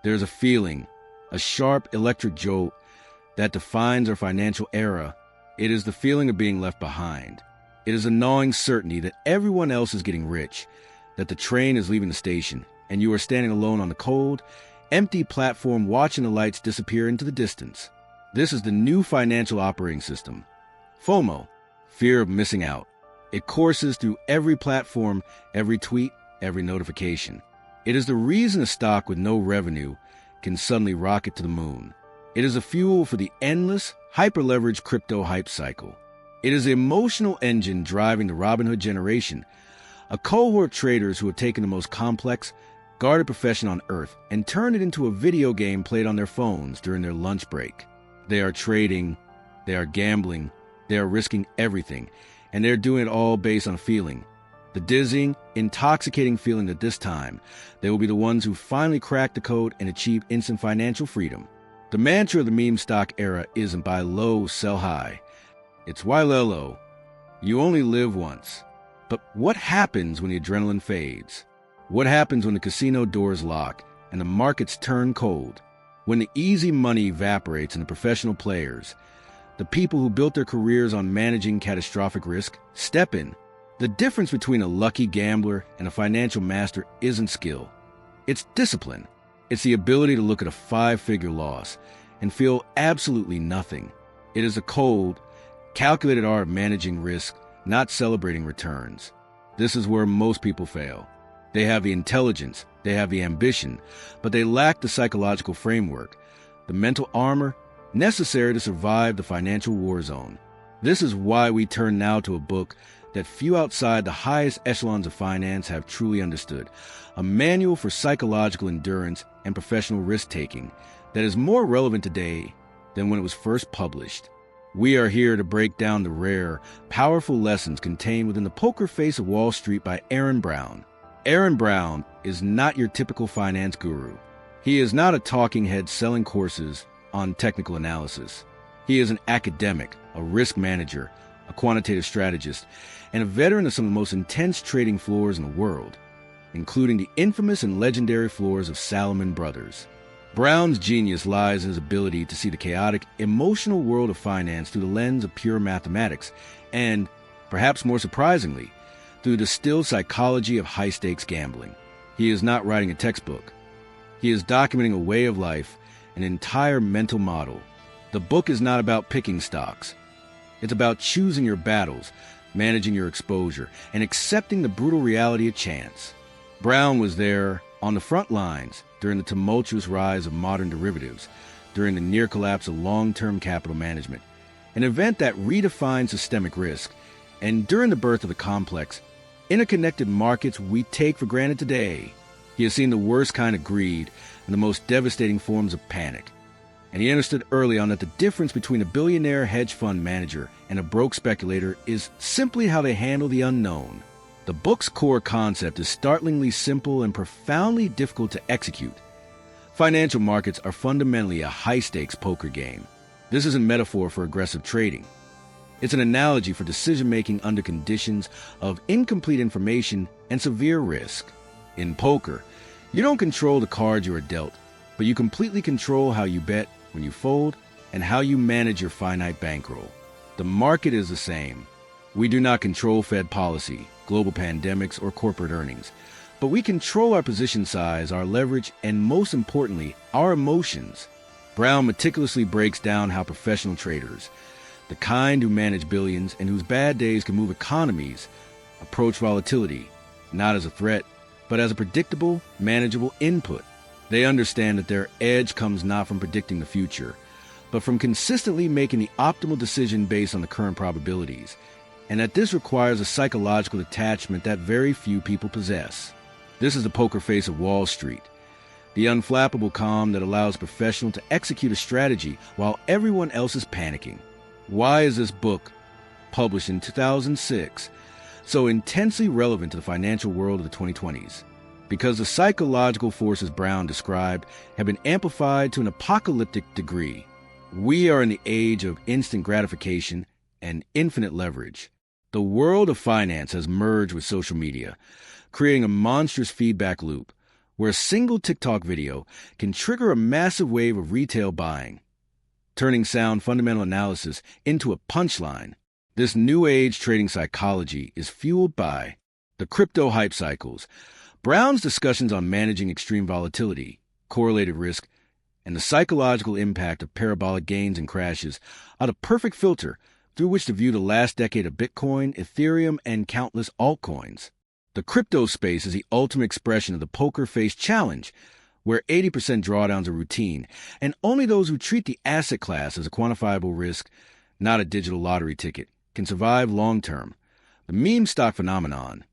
There's a feeling, a sharp electric jolt that defines our financial era. It is the feeling of being left behind. It is a gnawing certainty that everyone else is getting rich, that the train is leaving the station, and you are standing alone on the cold, empty platform watching the lights disappear into the distance. This is the new financial operating system. FOMO, fear of missing out. It courses through every platform, every tweet, every notification. It is the reason a stock with no revenue can suddenly rocket to the moon. It is a fuel for the endless, hyper-leveraged crypto hype cycle. It is the emotional engine driving the Robinhood generation, a cohort of traders who have taken the most complex, guarded profession on earth and turned it into a video game played on their phones during their lunch break. They are trading, they are gambling, they are risking everything, and they're doing it all based on a feeling. The dizzying, intoxicating feeling that this time, they will be the ones who finally crack the code and achieve instant financial freedom. The mantra of the meme stock era isn't buy low, sell high. It's why low. You only live once. But what happens when the adrenaline fades? What happens when the casino doors lock and the markets turn cold? When the easy money evaporates and the professional players, the people who built their careers on managing catastrophic risk, step in. The difference between a lucky gambler and a financial master isn't skill. It's discipline. It's the ability to look at a 5-figure loss and feel absolutely nothing. It is a cold, calculated art of managing risk, not celebrating returns. This is where most people fail. They have the intelligence, they have the ambition, but they lack the psychological framework, the mental armor necessary to survive the financial war zone. This is why we turn now to a book that few outside the highest echelons of finance have truly understood, a manual for psychological endurance and professional risk-taking that is more relevant today than when it was first published. We are here to break down the rare, powerful lessons contained within The Poker Face of Wall Street by Aaron Brown. Aaron Brown is not your typical finance guru. He is not a talking head selling courses on technical analysis. He is an academic, a risk manager, a quantitative strategist, and a veteran of some of the most intense trading floors in the world, including the infamous and legendary floors of Salomon Brothers. Brown's genius lies in his ability to see the chaotic, emotional world of finance through the lens of pure mathematics and, perhaps more surprisingly, through the distilled psychology of high-stakes gambling. He is not writing a textbook. He is documenting a way of life, an entire mental model. The book is not about picking stocks. It's about choosing your battles, managing your exposure, and accepting the brutal reality of chance. Brown was there on the front lines during the tumultuous rise of modern derivatives, during the near collapse of long-term capital management, an event that redefined systemic risk, and during the birth of the complex, interconnected markets we take for granted today. He has seen the worst kind of greed and the most devastating forms of panic. And he understood early on that the difference between a billionaire hedge fund manager and a broke speculator is simply how they handle the unknown. The book's core concept is startlingly simple and profoundly difficult to execute. Financial markets are fundamentally a high-stakes poker game. This is a metaphor for aggressive trading. It's an analogy for decision-making under conditions of incomplete information and severe risk. In poker, you don't control the cards you are dealt, but you completely control how you bet when you fold and how you manage your finite bankroll. The market is the same. We do not control Fed policy, global pandemics, or corporate earnings, but we control our position size, our leverage, and most importantly, our emotions. Brown meticulously breaks down how professional traders, the kind who manage billions and whose bad days can move economies, approach volatility, not as a threat, but as a predictable, manageable input. They understand that their edge comes not from predicting the future, but from consistently making the optimal decision based on the current probabilities, and that this requires a psychological detachment that very few people possess. This is the poker face of Wall Street, the unflappable calm that allows a professional to execute a strategy while everyone else is panicking. Why is this book, published in 2006, so intensely relevant to the financial world of the 2020s? Because the psychological forces Brown described have been amplified to an apocalyptic degree. We are in the age of instant gratification and infinite leverage. The world of finance has merged with social media, creating a monstrous feedback loop, where a single TikTok video can trigger a massive wave of retail buying, turning sound fundamental analysis into a punchline. This new age trading psychology is fueled by the crypto hype cycles. Brown's discussions on managing extreme volatility, correlated risk, and the psychological impact of parabolic gains and crashes are the perfect filter through which to view the last decade of Bitcoin, Ethereum, and countless altcoins. The crypto space is the ultimate expression of the poker face challenge, where 80% drawdowns are routine, and only those who treat the asset class as a quantifiable risk, not a digital lottery ticket, can survive long-term. The meme stock phenomenon,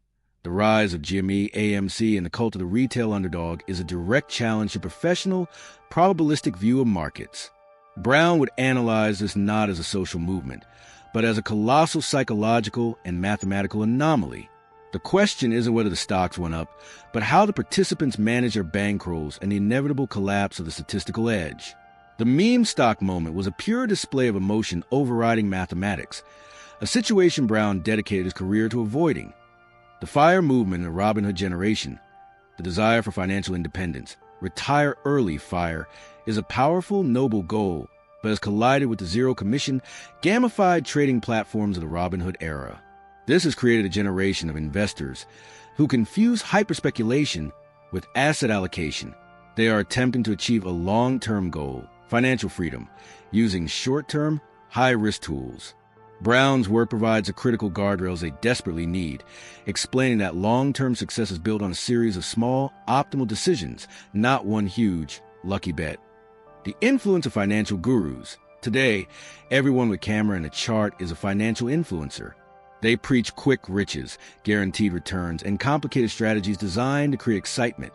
the rise of GME, AMC, and the cult of the retail underdog is a direct challenge to professional, probabilistic view of markets. Brown would analyze this not as a social movement, but as a colossal psychological and mathematical anomaly. The question isn't whether the stocks went up, but how the participants manage their bankrolls and the inevitable collapse of the statistical edge. The meme stock moment was a pure display of emotion overriding mathematics, a situation Brown dedicated his career to avoiding. The FIRE movement in the Robin Hood generation, the desire for financial independence, retire early FIRE, is a powerful, noble goal, but has collided with the zero-commission, gamified trading platforms of the Robin Hood era. This has created a generation of investors who confuse hyperspeculation with asset allocation. They are attempting to achieve a long-term goal, financial freedom, using short-term, high-risk tools. Brown's work provides the critical guardrails they desperately need, explaining that long-term success is built on a series of small, optimal decisions, not one huge, lucky bet. The influence of financial gurus. Today, everyone with camera and a chart is a financial influencer. They preach quick riches, guaranteed returns, and complicated strategies designed to create excitement,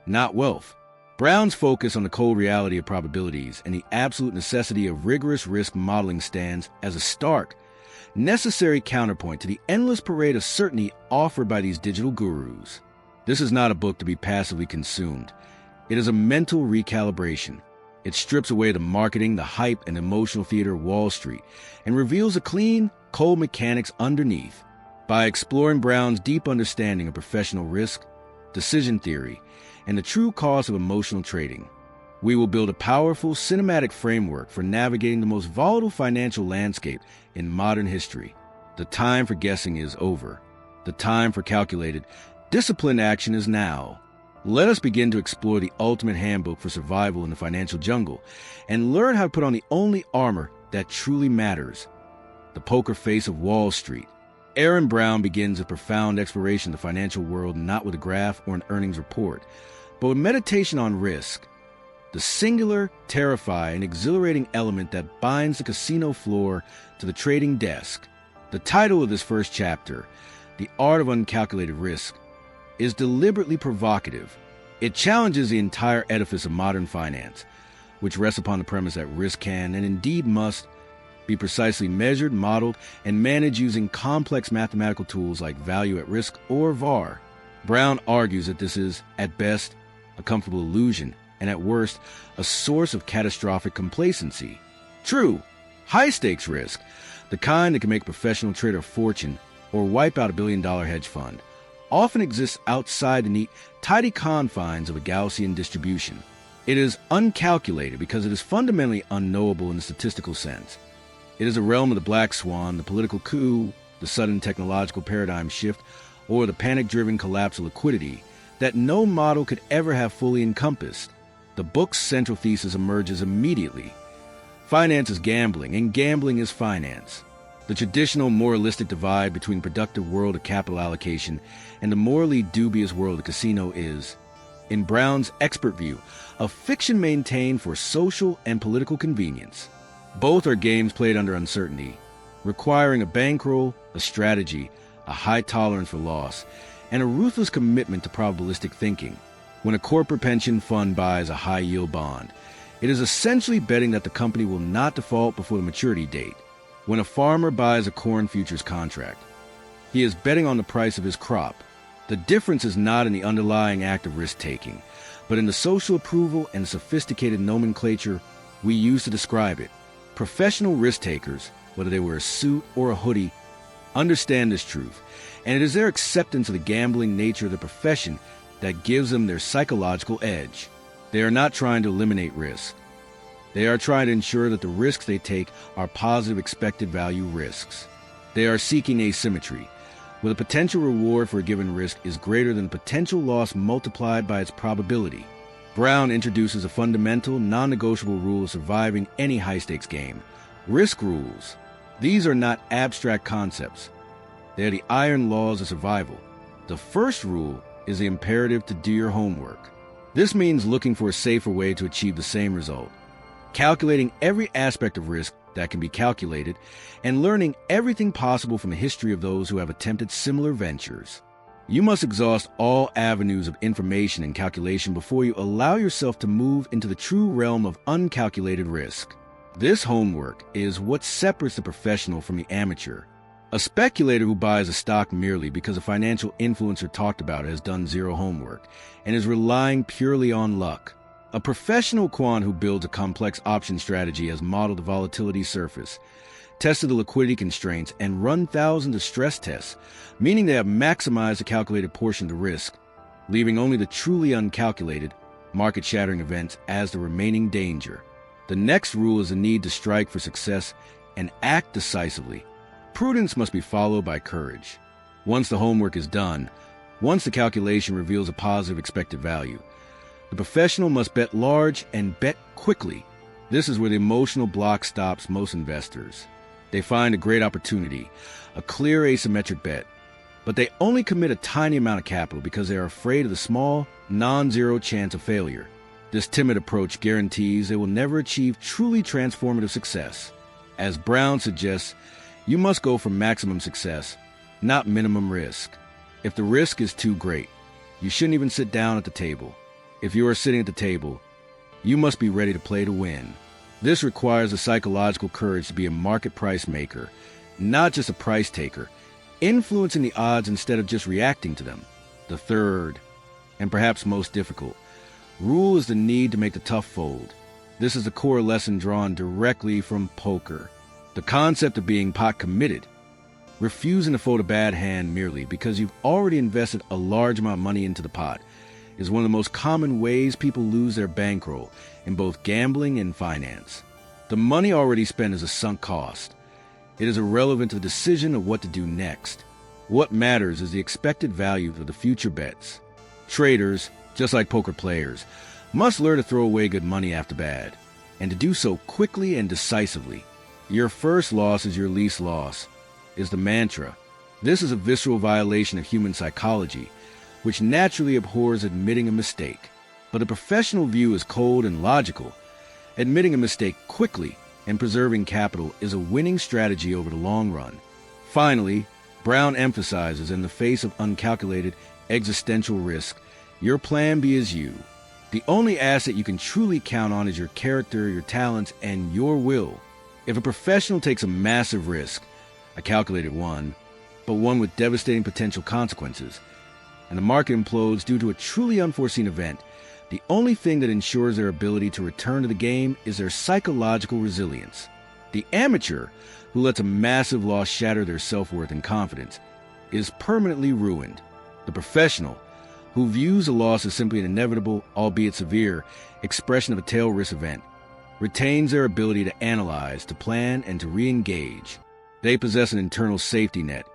not wealth. Brown's focus on the cold reality of probabilities and the absolute necessity of rigorous risk modeling stands as a stark, necessary counterpoint to the endless parade of certainty offered by these digital gurus. This is not a book to be passively consumed. It is a mental recalibration. It strips away the marketing, the hype, and emotional theater of Wall Street and reveals a clean, cold mechanics underneath. By exploring Brown's deep understanding of professional risk, decision theory, and the true cost of emotional trading, we will build a powerful cinematic framework for navigating the most volatile financial landscape in modern history. The time for guessing is over. The time for calculated, disciplined action is now. Let us begin to explore the ultimate handbook for survival in the financial jungle and learn how to put on the only armor that truly matters, the poker face of Wall Street. Aaron Brown begins a profound exploration of the financial world not with a graph or an earnings report, but with meditation on risk, the singular, terrifying, and exhilarating element that binds the casino floor to the trading desk. The title of this first chapter, The Art of Uncalculated Risk, is deliberately provocative. It challenges the entire edifice of modern finance, which rests upon the premise that risk can, and indeed must, be precisely measured, modeled, and managed using complex mathematical tools like value at risk or VAR. Brown argues that this is, at best, a comfortable illusion, and at worst, a source of catastrophic complacency. True, high-stakes risk, the kind that can make a professional trader a fortune or wipe out a billion-dollar hedge fund, often exists outside the neat, tidy confines of a Gaussian distribution. It is uncalculated because it is fundamentally unknowable in the statistical sense. It is a realm of the black swan, the political coup, the sudden technological paradigm shift, or the panic-driven collapse of liquidity that no model could ever have fully encompassed. The book's central thesis emerges immediately. Finance is gambling, and gambling is finance. The traditional moralistic divide between the productive world of capital allocation and the morally dubious world of the casino is, in Brown's expert view, a fiction maintained for social and political convenience. Both are games played under uncertainty, requiring a bankroll, a strategy, a high tolerance for loss, and a ruthless commitment to probabilistic thinking. When a corporate pension fund buys a high-yield bond, it is essentially betting that the company will not default before the maturity date. When a farmer buys a corn futures contract, he is betting on the price of his crop. The difference is not in the underlying act of risk-taking, but in the social approval and sophisticated nomenclature we use to describe it. Professional risk-takers, whether they wear a suit or a hoodie, understand this truth, and it is their acceptance of the gambling nature of the profession that gives them their psychological edge. They are not trying to eliminate risk. They are trying to ensure that the risks they take are positive expected value risks. They are seeking asymmetry, where the potential reward for a given risk is greater than the potential loss multiplied by its probability. Brown introduces a fundamental, non-negotiable rule of surviving any high-stakes game: risk rules. These are not abstract concepts. They are the iron laws of survival. The first rule is the imperative to do your homework. This means looking for a safer way to achieve the same result, calculating every aspect of risk that can be calculated, and learning everything possible from the history of those who have attempted similar ventures. You must exhaust all avenues of information and calculation before you allow yourself to move into the true realm of uncalculated risk. This homework is what separates the professional from the amateur. A speculator who buys a stock merely because a financial influencer talked about it has done zero homework and is relying purely on luck. A professional quant who builds a complex option strategy has modeled the volatility surface, tested the liquidity constraints, and run thousands of stress tests, meaning they have maximized the calculated portion of the risk, leaving only the truly uncalculated, market-shattering events as the remaining danger. The next rule is the need to strike for success and act decisively. Prudence must be followed by courage. Once the homework is done, once the calculation reveals a positive expected value, the professional must bet large and bet quickly. This is where the emotional block stops most investors. They find a great opportunity, a clear asymmetric bet, but they only commit a tiny amount of capital because they are afraid of the small, non-zero chance of failure. This timid approach guarantees they will never achieve truly transformative success. As Brown suggests, you must go for maximum success, not minimum risk. If the risk is too great, you shouldn't even sit down at the table. If you are sitting at the table, you must be ready to play to win. This requires a psychological courage to be a market price maker, not just a price taker, influencing the odds instead of just reacting to them. The third, and perhaps most difficult, rule is the need to make the tough fold. This is a core lesson drawn directly from poker. The concept of being pot committed, refusing to fold a bad hand merely because you've already invested a large amount of money into the pot, is one of the most common ways people lose their bankroll in both gambling and finance. The money already spent is a sunk cost. It is irrelevant to the decision of what to do next. What matters is the expected value of the future bets. Traders, just like poker players, must learn to throw away good money after bad, and to do so quickly and decisively. Your first loss is your least loss, is the mantra. This is a visceral violation of human psychology, which naturally abhors admitting a mistake. But a professional view is cold and logical. Admitting a mistake quickly and preserving capital is a winning strategy over the long run. Finally, Brown emphasizes, in the face of uncalculated existential risk, your plan B is you. The only asset you can truly count on is your character, your talents, and your will. If a professional takes a massive risk, a calculated one, but one with devastating potential consequences, and the market implodes due to a truly unforeseen event, the only thing that ensures their ability to return to the game is their psychological resilience. The amateur, who lets a massive loss shatter their self-worth and confidence, is permanently ruined. The professional, who views a loss as simply an inevitable, albeit severe, expression of a tail risk event, retains their ability to analyze, to plan, and to re-engage. They possess an internal safety net,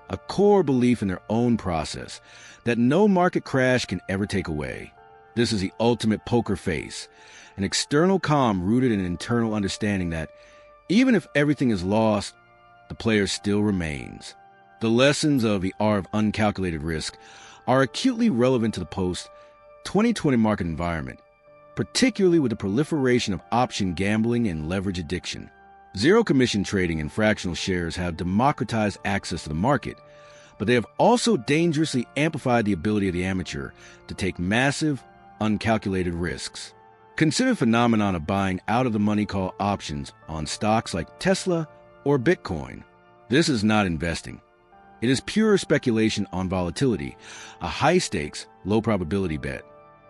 a core belief in their own process that no market crash can ever take away. This is the ultimate poker face, an external calm rooted in an internal understanding that, even if everything is lost, the player still remains. The lessons of the art of uncalculated risk are acutely relevant to the post-2020 market environment, particularly with the proliferation of option gambling and leverage addiction. Zero-commission trading and fractional shares have democratized access to the market, but they have also dangerously amplified the ability of the amateur to take massive, uncalculated risks. Consider the phenomenon of buying out-of-the-money call options on stocks like Tesla or Bitcoin. This is not investing. It is pure speculation on volatility, a high-stakes, low-probability bet.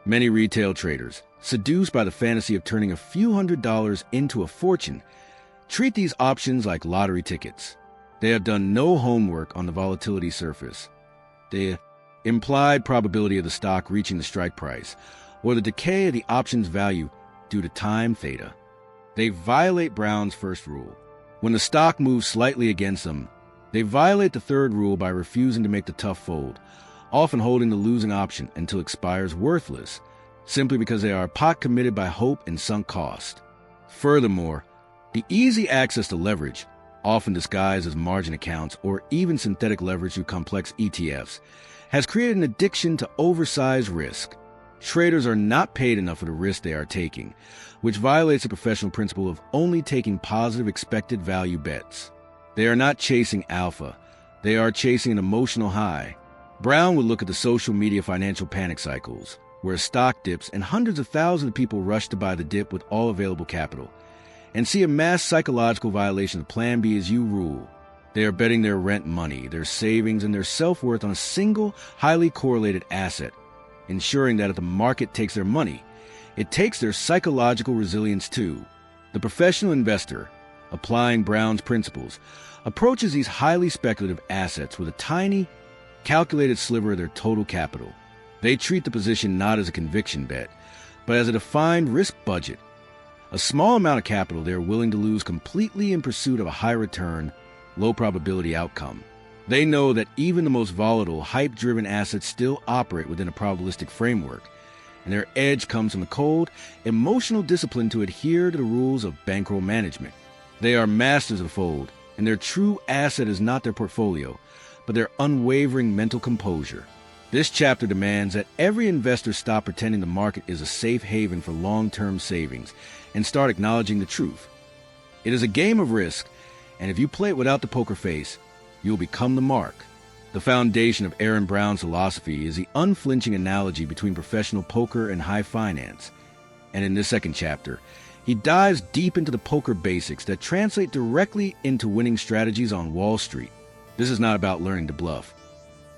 Many retail traders, seduced by the fantasy of turning a few $100s into a fortune, treat these options like lottery tickets. They have done no homework on the volatility surface. They implied probability of the stock reaching the strike price, or the decay of the option's value due to time theta. They violate Brown's first rule. When the stock moves slightly against them, they violate the third rule by refusing to make the tough fold, often holding the losing option until it expires worthless, simply because they are pot committed by hope and sunk cost. Furthermore, the easy access to leverage, often disguised as margin accounts or even synthetic leverage through complex ETFs, has created an addiction to oversized risk. Traders are not paid enough for the risk they are taking, which violates the professional principle of only taking positive expected value bets. They are not chasing alpha. They are chasing an emotional high. Brown would look at the social media financial panic cycles, where a stock dips and hundreds of thousands of people rush to buy the dip with all available capital, and see a mass psychological violation of Plan B as you rule. They are betting their rent money, their savings, and their self-worth on a single, highly correlated asset, ensuring that if the market takes their money, it takes their psychological resilience too. The professional investor, applying Brown's principles, approaches these highly speculative assets with a tiny, calculated sliver of their total capital. They treat the position not as a conviction bet, but as a defined risk budget, a small amount of capital they are willing to lose completely in pursuit of a high return, low probability outcome. They know that even the most volatile, hype-driven assets still operate within a probabilistic framework, and their edge comes from the cold, emotional discipline to adhere to the rules of bankroll management. They are masters of the fold, and their true asset is not their portfolio, but their unwavering mental composure. This chapter demands that every investor stop pretending the market is a safe haven for long-term savings and start acknowledging the truth. It is a game of risk, and if you play it without the poker face, you'll become the mark. The foundation of Aaron Brown's philosophy is the unflinching analogy between professional poker and high finance. And in this second chapter, he dives deep into the poker basics that translate directly into winning strategies on Wall Street. This is not about learning to bluff.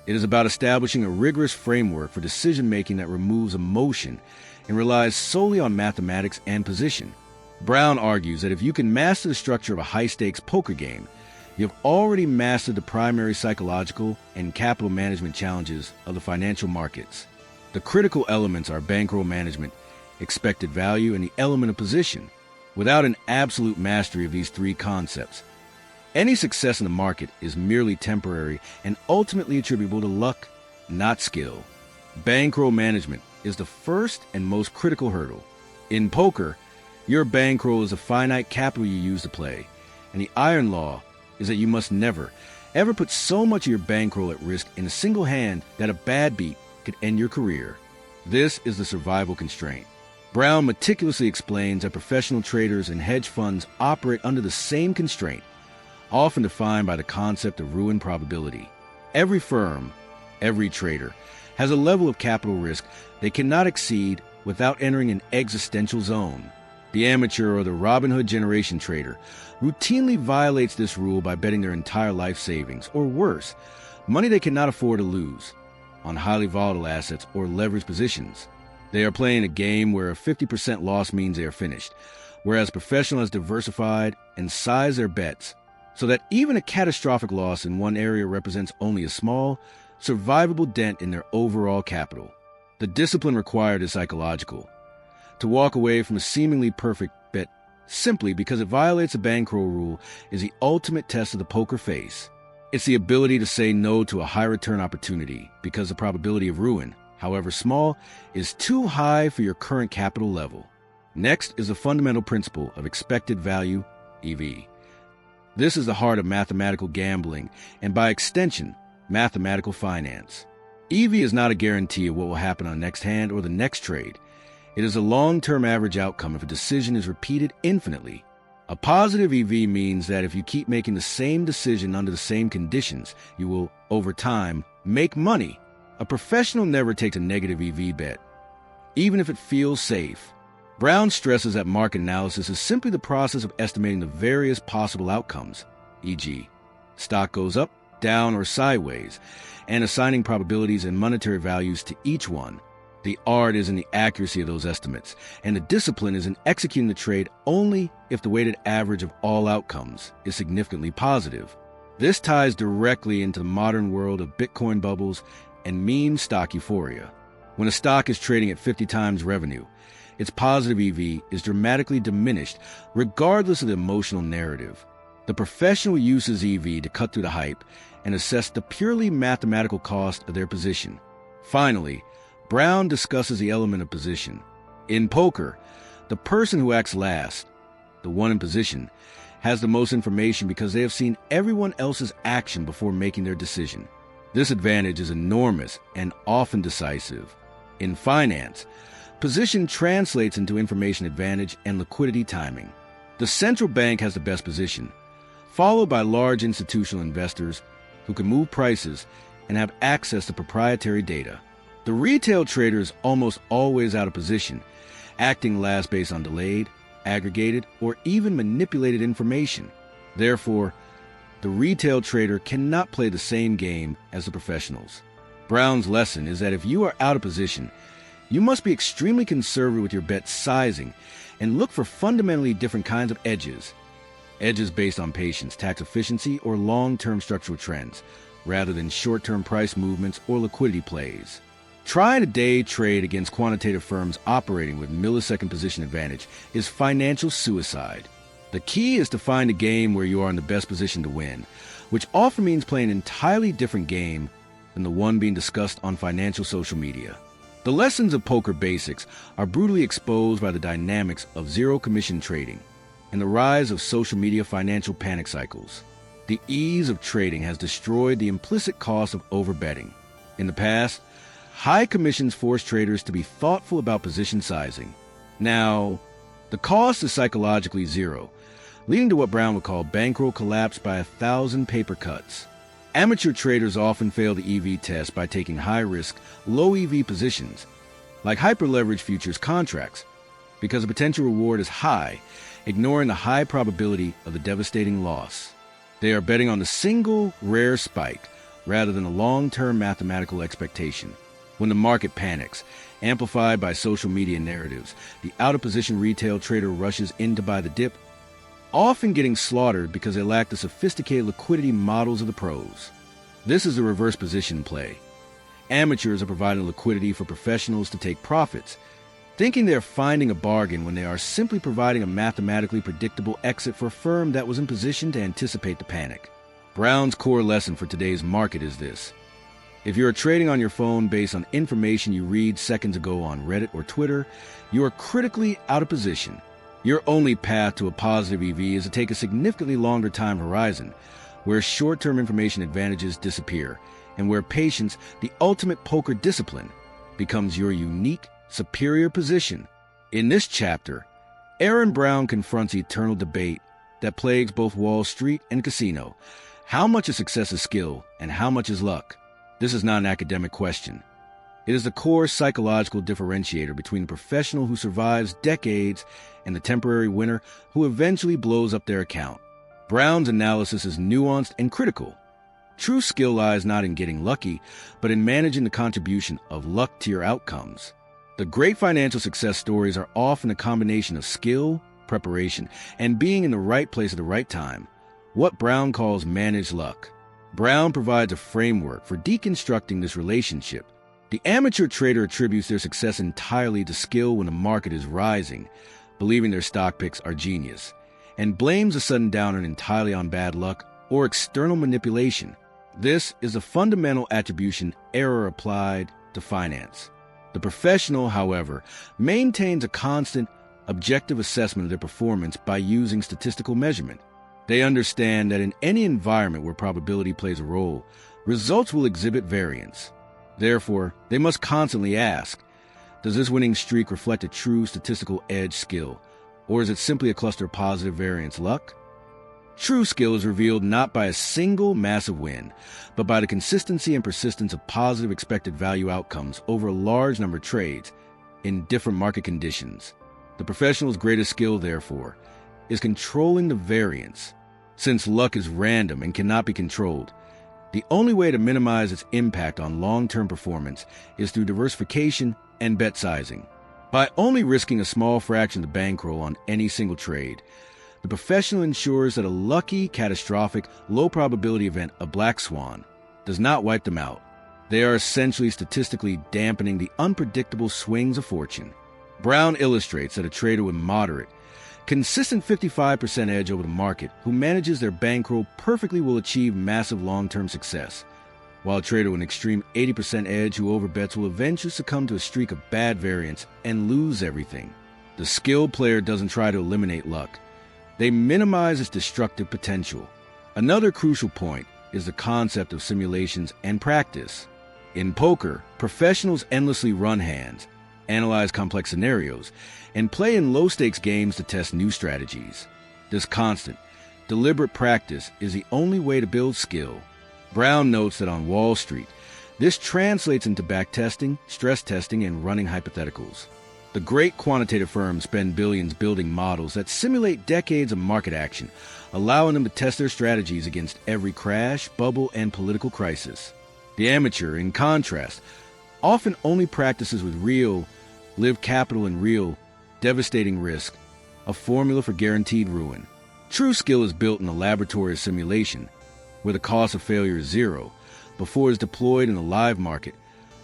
It is about establishing a rigorous framework for decision-making that removes emotion and relies solely on mathematics and position. Brown argues that if you can master the structure of a high-stakes poker game, you have already mastered the primary psychological and capital management challenges of the financial markets. The critical elements are bankroll management, expected value, and the element of position. Without an absolute mastery of these three concepts, any success in the market is merely temporary and ultimately attributable to luck, not skill. Bankroll management is the first and most critical hurdle. In poker, your bankroll is the finite capital you use to play, and the iron law is that you must never, ever put so much of your bankroll at risk in a single hand that a bad beat could end your career. This is the survival constraint. Brown meticulously explains that professional traders and hedge funds operate under the same constraint, often defined by the concept of ruin probability. Every firm, every trader, has a level of capital risk they cannot exceed without entering an existential zone. The amateur or the Robin Hood generation trader routinely violates this rule by betting their entire life savings, or worse, money they cannot afford to lose, on highly volatile assets or leveraged positions. They are playing a game where a 50% loss means they are finished, whereas professionals diversified and size their bets so that even a catastrophic loss in one area represents only a small, survivable dent in their overall capital. The discipline required is psychological. To walk away from a seemingly perfect bet simply because it violates a bankroll rule is the ultimate test of the poker face. It's the ability to say no to a high return opportunity because the probability of ruin, however small, is too high for your current capital level. Next is the fundamental principle of expected value, EV. This is the heart of mathematical gambling and, by extension, mathematical finance. EV is not a guarantee of what will happen on the next hand or the next trade. It is a long-term average outcome if a decision is repeated infinitely. A positive EV means that if you keep making the same decision under the same conditions, you will, over time, make money. A professional never takes a negative EV bet, even if it feels safe. Brown stresses that market analysis is simply the process of estimating the various possible outcomes, e.g., stock goes up, down, or sideways, and assigning probabilities and monetary values to each one. The art is in the accuracy of those estimates, and the discipline is in executing the trade only if the weighted average of all outcomes is significantly positive. This ties directly into the modern world of Bitcoin bubbles and mean stock euphoria. When a stock is trading at 50 times revenue, its positive EV is dramatically diminished regardless of the emotional narrative. The professional uses EV to cut through the hype and assess the purely mathematical cost of their position. Finally, Brown discusses the element of position. In poker, the person who acts last, the one in position, has the most information because they have seen everyone else's action before making their decision. This advantage is enormous and often decisive. In finance, position translates into information advantage and liquidity timing. The central bank has the best position, followed by large institutional investors who can move prices and have access to proprietary data. The retail trader is almost always out of position, acting last based on delayed, aggregated, or even manipulated information. Therefore, the retail trader cannot play the same game as the professionals. Brown's lesson is that if you are out of position, you must be extremely conservative with your bet sizing and look for fundamentally different kinds of edges. Edges based on patience, tax efficiency, or long-term structural trends, rather than short-term price movements or liquidity plays. Trying to day trade against quantitative firms operating with millisecond position advantage is financial suicide. The key is to find a game where you are in the best position to win, which often means playing an entirely different game than the one being discussed on financial social media. The lessons of poker basics are brutally exposed by the dynamics of zero-commission trading and the rise of social media financial panic cycles. The ease of trading has destroyed the implicit cost of overbetting. In the past, high commissions force traders to be thoughtful about position sizing. Now, the cost is psychologically zero, leading to what Brown would call bankroll collapse by 1,000 paper cuts. Amateur traders often fail the EV test by taking high-risk, low-EV positions, like hyper-leveraged futures contracts, because the potential reward is high, ignoring the high probability of the devastating loss. They are betting on the single, rare spike, rather than a long-term mathematical expectation. When the market panics, amplified by social media narratives, the out-of-position retail trader rushes in to buy the dip, often getting slaughtered because they lack the sophisticated liquidity models of the pros. This is a reverse position play. Amateurs are providing liquidity for professionals to take profits, thinking they're finding a bargain when they are simply providing a mathematically predictable exit for a firm that was in position to anticipate the panic. Brown's core lesson for today's market is this. If you are trading on your phone based on information you read seconds ago on Reddit or Twitter, you are critically out of position. Your only path to a positive EV is to take a significantly longer time horizon, where short-term information advantages disappear, and where patience, the ultimate poker discipline, becomes your unique, superior position. In this chapter, Aaron Brown confronts the eternal debate that plagues both Wall Street and casino. How much of success is skill, and how much is luck? This is not an academic question. It is the core psychological differentiator between the professional who survives decades and the temporary winner who eventually blows up their account. Brown's analysis is nuanced and critical. True skill lies not in getting lucky, but in managing the contribution of luck to your outcomes. The great financial success stories are often a combination of skill, preparation, and being in the right place at the right time, what Brown calls managed luck. Brown provides a framework for deconstructing this relationship. The amateur trader attributes their success entirely to skill when the market is rising, believing their stock picks are genius, and blames a sudden downturn entirely on bad luck or external manipulation. This is a fundamental attribution error applied to finance. The professional, however, maintains a constant, objective assessment of their performance by using statistical measurement. They understand that in any environment where probability plays a role, results will exhibit variance. Therefore, they must constantly ask, does this winning streak reflect a true statistical edge skill, or is it simply a cluster of positive variance luck? True skill is revealed not by a single massive win, but by the consistency and persistence of positive expected value outcomes over a large number of trades in different market conditions. The professional's greatest skill, therefore, is controlling the variance. Since luck is random and cannot be controlled, the only way to minimize its impact on long-term performance is through diversification and bet sizing. By only risking a small fraction of the bankroll on any single trade, the professional ensures that a lucky, catastrophic, low-probability event, a black swan, does not wipe them out. They are essentially statistically dampening the unpredictable swings of fortune. Brown illustrates that a trader with moderate, consistent 55% edge over the market who manages their bankroll perfectly will achieve massive long-term success, while a trader with an extreme 80% edge who overbets will eventually succumb to a streak of bad variance and lose everything. The skilled player doesn't try to eliminate luck. They minimize its destructive potential. Another crucial point is the concept of simulations and practice. In poker, professionals endlessly run hands, analyze complex scenarios, and play in low-stakes games to test new strategies. This constant, deliberate practice is the only way to build skill. Brown notes that on Wall Street, this translates into backtesting, stress testing, and running hypotheticals. The great quantitative firms spend billions building models that simulate decades of market action, allowing them to test their strategies against every crash, bubble, and political crisis. The amateur, in contrast, often only practices with real, live capital and real, devastating risk, a formula for guaranteed ruin. True skill is built in a laboratory of simulation, where the cost of failure is zero, before it is deployed in the live market,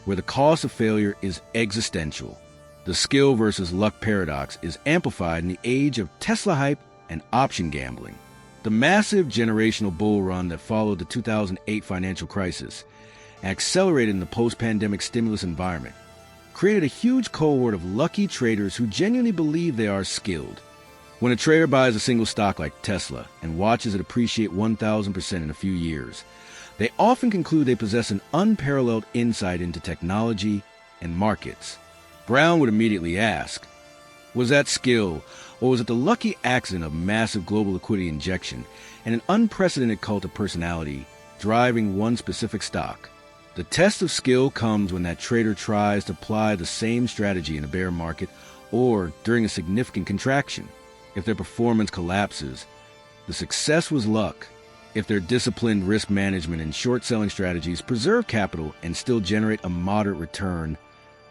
where the cost of failure is existential. The skill versus luck paradox is amplified in the age of Tesla hype and option gambling. The massive generational bull run that followed the 2008 financial crisis, accelerated in the post-pandemic stimulus environment, created a huge cohort of lucky traders who genuinely believe they are skilled. When a trader buys a single stock like Tesla and watches it appreciate 1,000% in a few years, they often conclude they possess an unparalleled insight into technology and markets. Brown would immediately ask, was that skill, or was it the lucky accident of massive global liquidity injection and an unprecedented cult of personality driving one specific stock? The test of skill comes when that trader tries to apply the same strategy in a bear market or during a significant contraction. If their performance collapses, the success was luck. If their disciplined risk management and short-selling strategies preserve capital and still generate a moderate return,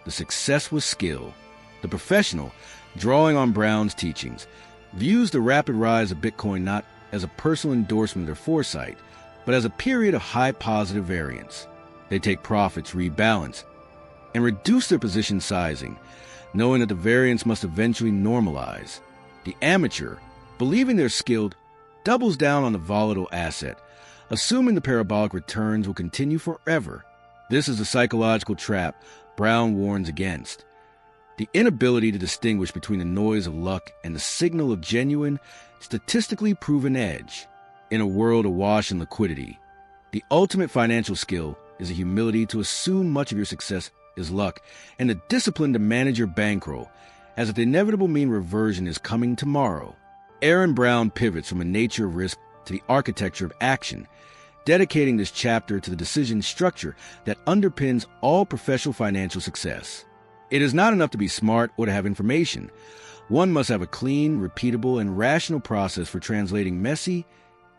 the success was skill. The professional, drawing on Brown's teachings, views the rapid rise of Bitcoin not as a personal endorsement of their foresight, but as a period of high positive variance. They take profits, rebalance, and reduce their position sizing, knowing that the variance must eventually normalize. The amateur, believing they're skilled, doubles down on the volatile asset, assuming the parabolic returns will continue forever. This is the psychological trap Brown warns against. The inability to distinguish between the noise of luck and the signal of genuine, statistically proven edge. In a world awash in liquidity, the ultimate financial skill is the humility to assume much of your success is luck and the discipline to manage your bankroll, as if the inevitable mean reversion is coming tomorrow. Aaron Brown pivots from a nature of risk to the architecture of action, dedicating this chapter to the decision structure that underpins all professional financial success. It is not enough to be smart or to have information. One must have a clean, repeatable, and rational process for translating messy,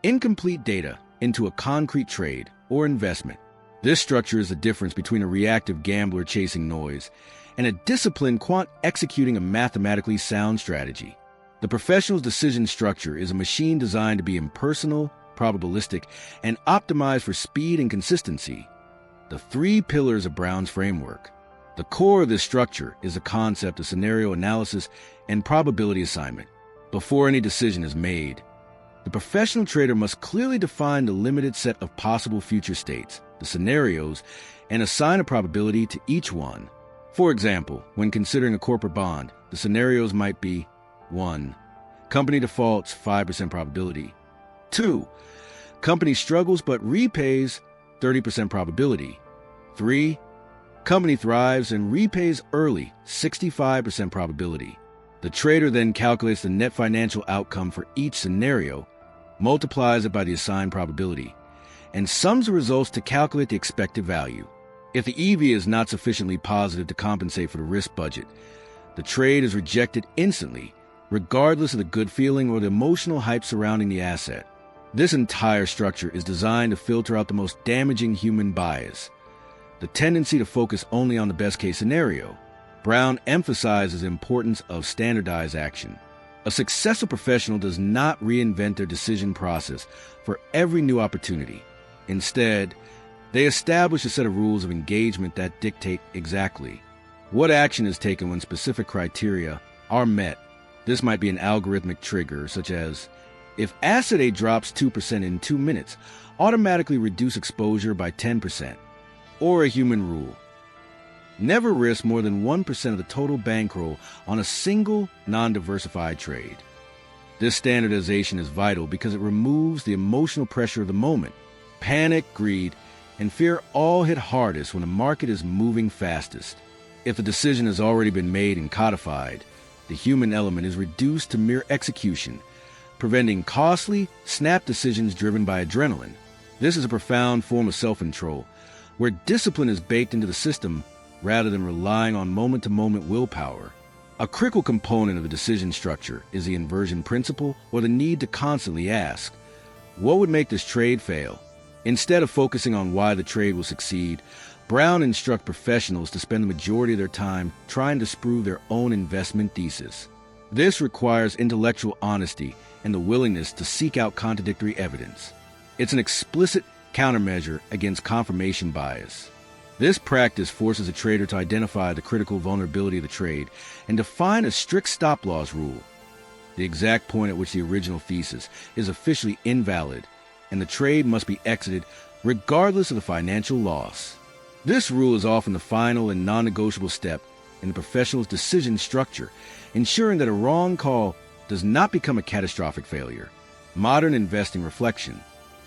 incomplete data into a concrete trade or investment. This structure is the difference between a reactive gambler chasing noise and a disciplined quant executing a mathematically sound strategy. The professional's decision structure is a machine designed to be impersonal, probabilistic, and optimized for speed and consistency. The three pillars of Brown's framework. The core of this structure is the concept of scenario analysis and probability assignment. Before any decision is made, the professional trader must clearly define the limited set of possible future states, the scenarios, and assign a probability to each one. For example, when considering a corporate bond, the scenarios might be 1. Company defaults, 5% probability. 2. Company struggles but repays, 30% probability. 3. Company thrives and repays early, 65% probability. The trader then calculates the net financial outcome for each scenario, multiplies it by the assigned probability, and sums the results to calculate the expected value. If the EV is not sufficiently positive to compensate for the risk budget, the trade is rejected instantly, regardless of the good feeling or the emotional hype surrounding the asset. This entire structure is designed to filter out the most damaging human bias, the tendency to focus only on the best-case scenario. Brown emphasizes the importance of standardized action. A successful professional does not reinvent their decision process for every new opportunity. Instead, They establish a set of rules of engagement that dictate exactly what action is taken when specific criteria are met. This might be an algorithmic trigger, such as, if asset A drops 2% in 2 minutes, automatically reduce exposure by 10%, or a human rule. Never risk more than 1% of the total bankroll on a single, non-diversified trade. This standardization is vital because it removes the emotional pressure of the moment. Panic, greed, and fear all hit hardest when the market is moving fastest. If a decision has already been made and codified, the human element is reduced to mere execution, preventing costly, snap decisions driven by adrenaline. This is a profound form of self-control, where discipline is baked into the system rather than relying on moment-to-moment willpower. A critical component of the decision structure is the inversion principle, or the need to constantly ask, what would make this trade fail? Instead of focusing on why the trade will succeed, Brown instructs professionals to spend the majority of their time trying to disprove their own investment thesis. This requires intellectual honesty and the willingness to seek out contradictory evidence. It's an explicit countermeasure against confirmation bias. This practice forces a trader to identify the critical vulnerability of the trade and define a strict stop-loss rule, the exact point at which the original thesis is officially invalid, and the trade must be exited regardless of the financial loss. This rule is often the final and non-negotiable step in the professional's decision structure, ensuring that a wrong call does not become a catastrophic failure. Modern investing reflection.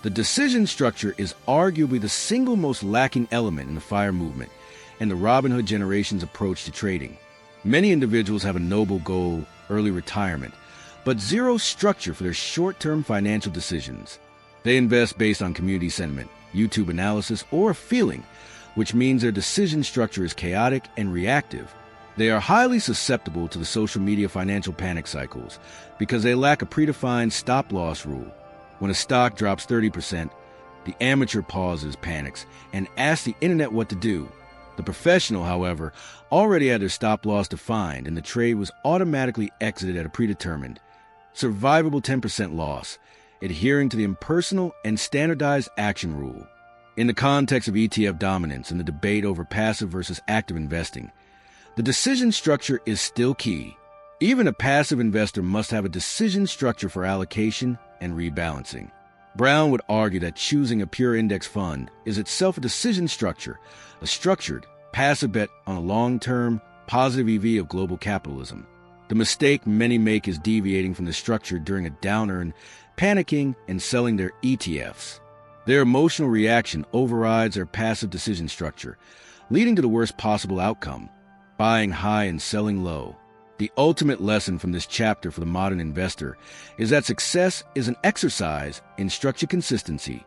The decision structure is arguably the single most lacking element in the FIRE movement and the Robin Hood generation's approach to trading. Many individuals have a noble goal, early retirement, but zero structure for their short-term financial decisions. They invest based on community sentiment, YouTube analysis, or a feeling, which means their decision structure is chaotic and reactive. They are highly susceptible to the social media financial panic cycles because they lack a predefined stop-loss rule. When a stock drops 30%, the amateur pauses, panics, and asks the internet what to do. The professional, however, already had their stop-loss defined, and the trade was automatically exited at a predetermined, survivable 10% loss, adhering to the impersonal and standardized action rule. In the context of ETF dominance and the debate over passive versus active investing, the decision structure is still key. Even a passive investor must have a decision structure for allocation and rebalancing. Brown would argue that choosing a pure index fund is itself a decision structure, a structured, passive bet on a long-term, positive EV of global capitalism. The mistake many make is deviating from the structure during a downturn, panicking, and selling their ETFs. Their emotional reaction overrides their passive decision structure, leading to the worst possible outcome, buying high and selling low. The ultimate lesson from this chapter for the modern investor is that success is an exercise in structure consistency,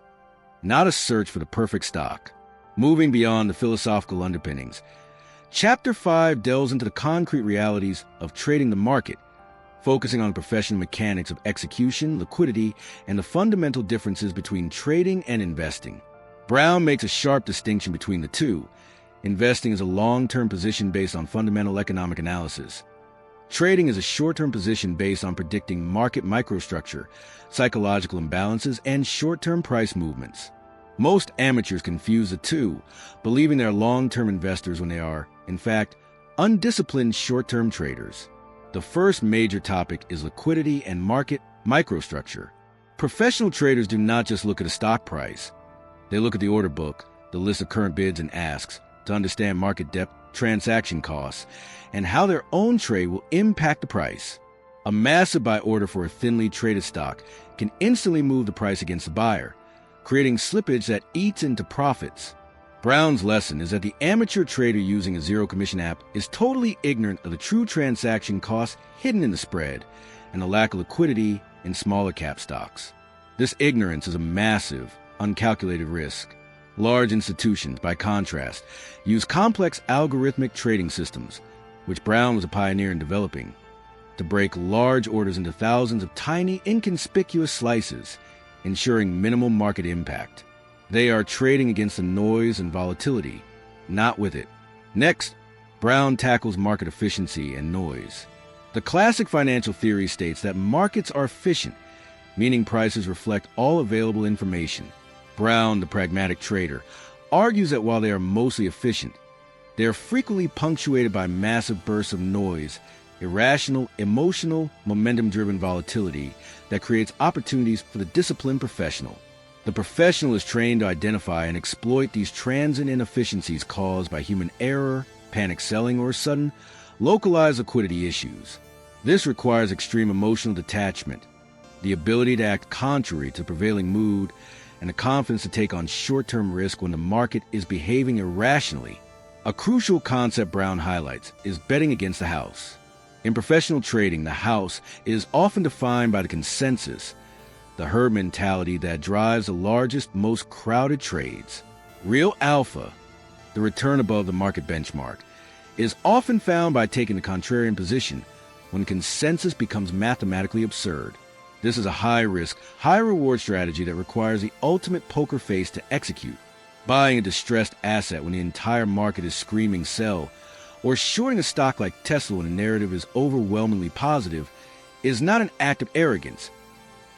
not a search for the perfect stock. Moving beyond the philosophical underpinnings, Chapter 5 delves into the concrete realities of trading the market, focusing on professional mechanics of execution, liquidity, and the fundamental differences between trading and investing. Brown makes a sharp distinction between the two. Investing is a long-term position based on fundamental economic analysis. Trading is a short-term position based on predicting market microstructure, psychological imbalances, and short-term price movements. Most amateurs confuse the two, believing they're long-term investors when they are, in fact, undisciplined short-term traders. The first major topic is liquidity and market microstructure. Professional traders do not just look at a stock price. They look at the order book, the list of current bids and asks, to understand market depth, transaction costs, and how their own trade will impact the price. A massive buy order for a thinly traded stock can instantly move the price against the buyer, creating slippage that eats into profits. Brown's lesson is that the amateur trader using a zero-commission app is totally ignorant of the true transaction costs hidden in the spread and the lack of liquidity in smaller cap stocks. This ignorance is a massive, uncalculated risk. Large institutions, by contrast, use complex algorithmic trading systems, which Brown was a pioneer in developing, to break large orders into thousands of tiny, inconspicuous slices, ensuring minimal market impact. They are trading against the noise and volatility, not with it. Next, Brown tackles market efficiency and noise. The classic financial theory states that markets are efficient, meaning prices reflect all available information. Brown, the pragmatic trader, argues that while they are mostly efficient, they are frequently punctuated by massive bursts of noise, irrational, emotional, momentum-driven volatility that creates opportunities for the disciplined professional. The professional is trained to identify and exploit these transient inefficiencies caused by human error, panic selling, or sudden, localized liquidity issues. This requires extreme emotional detachment, the ability to act contrary to the prevailing mood, and the confidence to take on short-term risk when the market is behaving irrationally. A crucial concept Brown highlights is betting against the house. In professional trading, the house is often defined by the consensus, the herd mentality that drives the largest, most crowded trades. Real alpha, the return above the market benchmark, is often found by taking the contrarian position when consensus becomes mathematically absurd. This is a high-risk, high-reward strategy that requires the ultimate poker face to execute. Buying a distressed asset when the entire market is screaming sell, or shorting a stock like Tesla when the narrative is overwhelmingly positive, is not an act of arrogance.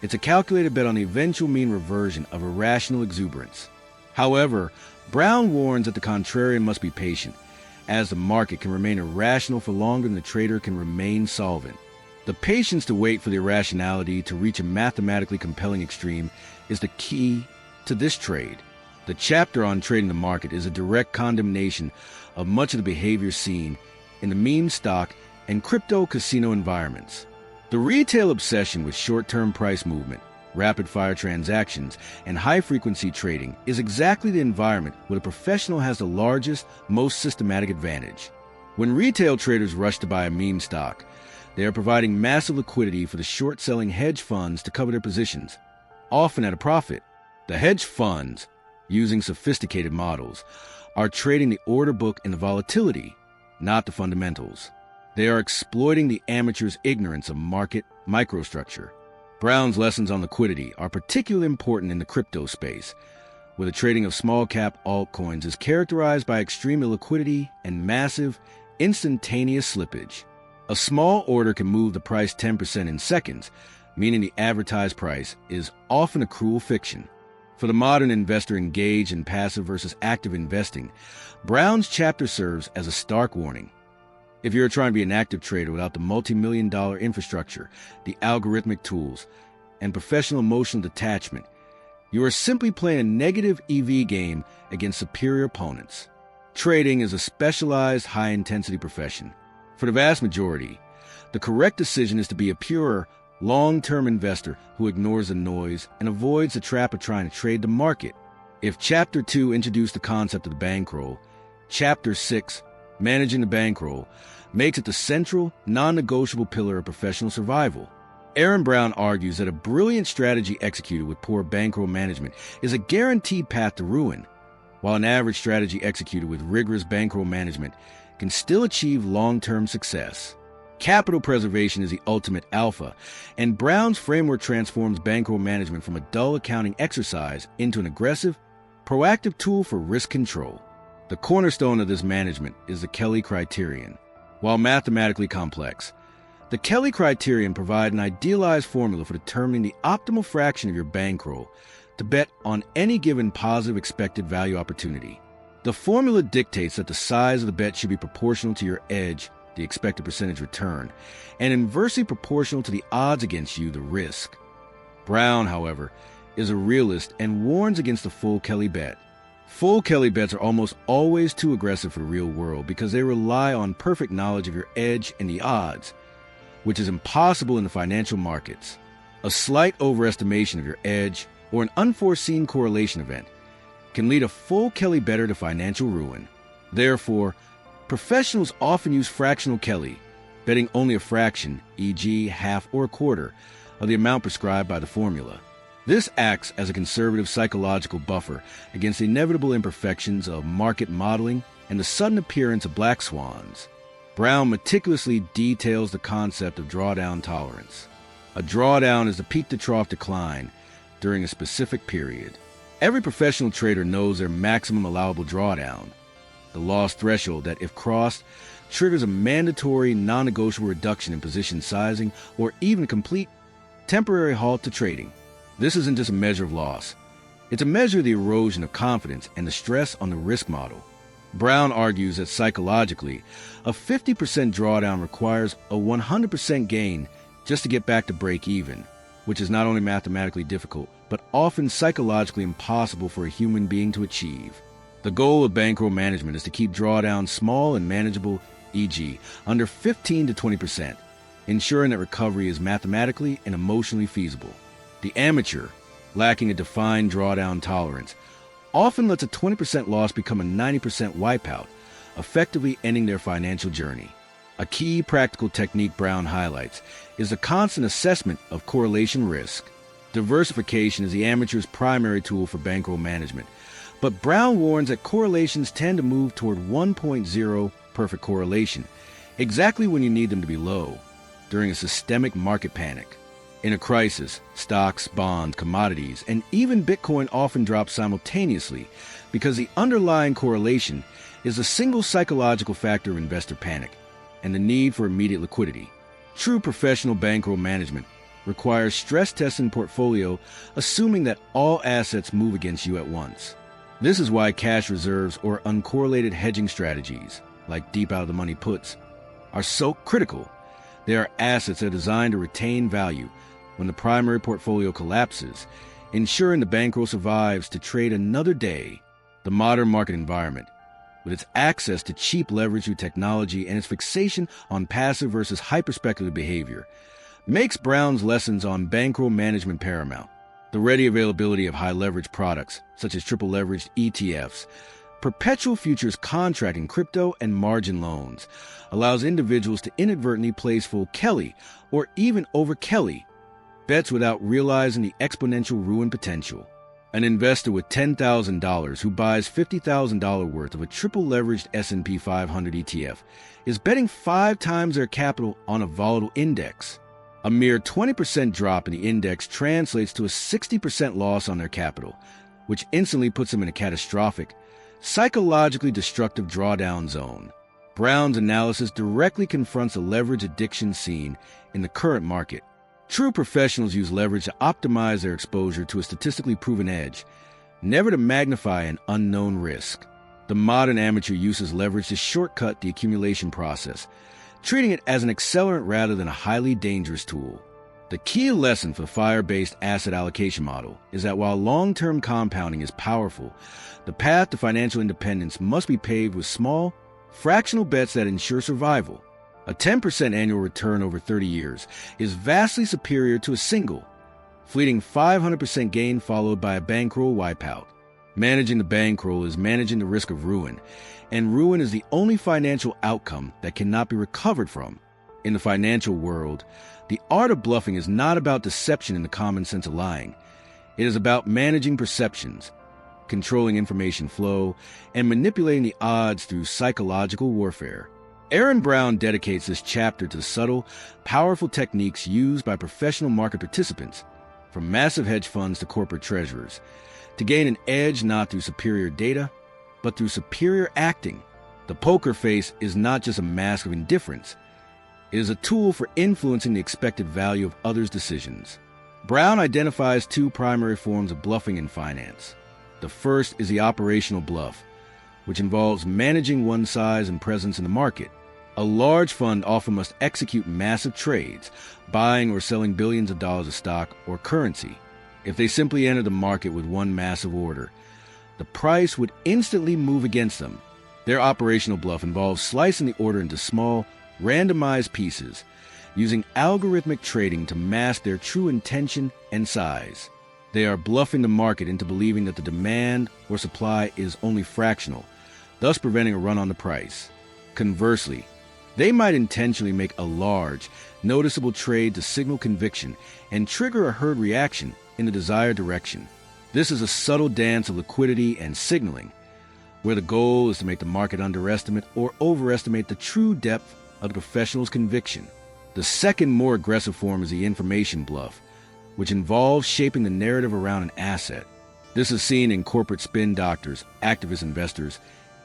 It's a calculated bet on the eventual mean reversion of irrational exuberance. However, Brown warns that the contrarian must be patient, as the market can remain irrational for longer than the trader can remain solvent. The patience to wait for the irrationality to reach a mathematically compelling extreme is the key to this trade. The chapter on trading the market is a direct condemnation of much of the behavior seen in the meme stock and crypto casino environments. The retail obsession with short-term price movement, rapid-fire transactions, and high-frequency trading is exactly the environment where the professional has the largest, most systematic advantage. When retail traders rush to buy a meme stock, they are providing massive liquidity for the short-selling hedge funds to cover their positions, often at a profit. The hedge funds, using sophisticated models, are trading the order book and the volatility, not the fundamentals. They are exploiting the amateur's ignorance of market microstructure. Brown's lessons on liquidity are particularly important in the crypto space, where the trading of small-cap altcoins is characterized by extreme illiquidity and massive, instantaneous slippage. A small order can move the price 10% in seconds, meaning the advertised price is often a cruel fiction. For the modern investor engaged in passive versus active investing, Brown's chapter serves as a stark warning. If you're trying to be an active trader without the multi-million-dollar infrastructure, the algorithmic tools, and professional emotional detachment, you are simply playing a negative EV game against superior opponents. Trading is a specialized, high-intensity profession. For the vast majority, the correct decision is to be a pure, long-term investor who ignores the noise and avoids the trap of trying to trade the market. If Chapter 2 introduced the concept of the bankroll, Chapter 6, Managing the Bankroll, makes it the central, non-negotiable pillar of professional survival. Aaron Brown argues that a brilliant strategy executed with poor bankroll management is a guaranteed path to ruin, while an average strategy executed with rigorous bankroll management can still achieve long-term success. Capital preservation is the ultimate alpha, and Brown's framework transforms bankroll management from a dull accounting exercise into an aggressive, proactive tool for risk control. The cornerstone of this management is the Kelly criterion. While mathematically complex, the Kelly criterion provides an idealized formula for determining the optimal fraction of your bankroll to bet on any given positive expected value opportunity. The formula dictates that the size of the bet should be proportional to your edge, the expected percentage return, and inversely proportional to the odds against you, the risk. Brown, however, is a realist and warns against the full Kelly bet. Full Kelly bets are almost always too aggressive for the real world because they rely on perfect knowledge of your edge and the odds, which is impossible in the financial markets. A slight overestimation of your edge or an unforeseen correlation event can lead a full Kelly bettor to financial ruin. Therefore, professionals often use fractional Kelly, betting only a fraction, e.g. half or a quarter, of the amount prescribed by the formula. This acts as a conservative psychological buffer against the inevitable imperfections of market modeling and the sudden appearance of black swans. Brown meticulously details the concept of drawdown tolerance. A drawdown is the peak-to-trough decline during a specific period. Every professional trader knows their maximum allowable drawdown, the loss threshold that, if crossed, triggers a mandatory, non-negotiable reduction in position sizing or even a complete temporary halt to trading. This isn't just a measure of loss. It's a measure of the erosion of confidence and the stress on the risk model. Brown argues that psychologically, a 50% drawdown requires a 100% gain just to get back to break even, which is not only mathematically difficult, but often psychologically impossible for a human being to achieve. The goal of bankroll management is to keep drawdowns small and manageable, e.g., under 15 to 20%, ensuring that recovery is mathematically and emotionally feasible. The amateur, lacking a defined drawdown tolerance, often lets a 20% loss become a 90% wipeout, effectively ending their financial journey. A key practical technique Brown highlights is the constant assessment of correlation risk. Diversification is the amateur's primary tool for bankroll management, but Brown warns that correlations tend to move toward 1.0 perfect correlation, exactly when you need them to be low, during a systemic market panic. In a crisis, stocks, bonds, commodities, and even Bitcoin often drop simultaneously because the underlying correlation is a single psychological factor of investor panic and the need for immediate liquidity. True professional bankroll management requires stress testing the portfolio, assuming that all assets move against you at once. This is why cash reserves or uncorrelated hedging strategies, like deep out-of-the-money puts, are so critical. They are assets that are designed to retain value when the primary portfolio collapses, ensuring the bankroll survives to trade another day. The modern market environment, with its access to cheap leverage through technology and its fixation on passive versus hyper-speculative behavior, makes Brown's lessons on bankroll management paramount. The ready availability of high-leverage products, such as triple-leveraged ETFs, perpetual futures contracting crypto and margin loans, allows individuals to inadvertently place full Kelly or even over Kelly bets without realizing the exponential ruin potential. An investor with $10,000 who buys $50,000 worth of a triple-leveraged S&P 500 ETF is betting 5 times their capital on a volatile index. A mere 20% drop in the index translates to a 60% loss on their capital, which instantly puts them in a catastrophic, psychologically destructive drawdown zone. Brown's analysis directly confronts the leverage addiction seen in the current market. True professionals use leverage to optimize their exposure to a statistically proven edge, never to magnify an unknown risk. The modern amateur uses leverage to shortcut the accumulation process, treating it as an accelerant rather than a highly dangerous tool. The key lesson for the FIRE-based asset allocation model is that while long-term compounding is powerful, the path to financial independence must be paved with small, fractional bets that ensure survival. A 10% annual return over 30 years is vastly superior to a single, fleeting 500% gain followed by a bankroll wipeout. Managing the bankroll is managing the risk of ruin, and ruin is the only financial outcome that cannot be recovered from. In the financial world, the art of bluffing is not about deception in the common sense of lying. It is about managing perceptions, controlling information flow, and manipulating the odds through psychological warfare. Aaron Brown dedicates this chapter to the subtle, powerful techniques used by professional market participants, from massive hedge funds to corporate treasurers, to gain an edge not through superior data, but through superior acting. The poker face is not just a mask of indifference. It is a tool for influencing the expected value of others' decisions. Brown identifies 2 primary forms of bluffing in finance. The first is the operational bluff, which involves managing one's size and presence in the market. A large fund often must execute massive trades, buying or selling billions of dollars of stock or currency. If they simply enter the market with one massive order, the price would instantly move against them. Their operational bluff involves slicing the order into small, randomized pieces, using algorithmic trading to mask their true intention and size. They are bluffing the market into believing that the demand or supply is only fractional, thus preventing a run on the price. Conversely, they might intentionally make a large, noticeable trade to signal conviction and trigger a herd reaction in the desired direction. This is a subtle dance of liquidity and signaling, where the goal is to make the market underestimate or overestimate the true depth of the professional's conviction. The second, more aggressive form is the information bluff, which involves shaping the narrative around an asset. This is seen in corporate spin doctors, activist investors,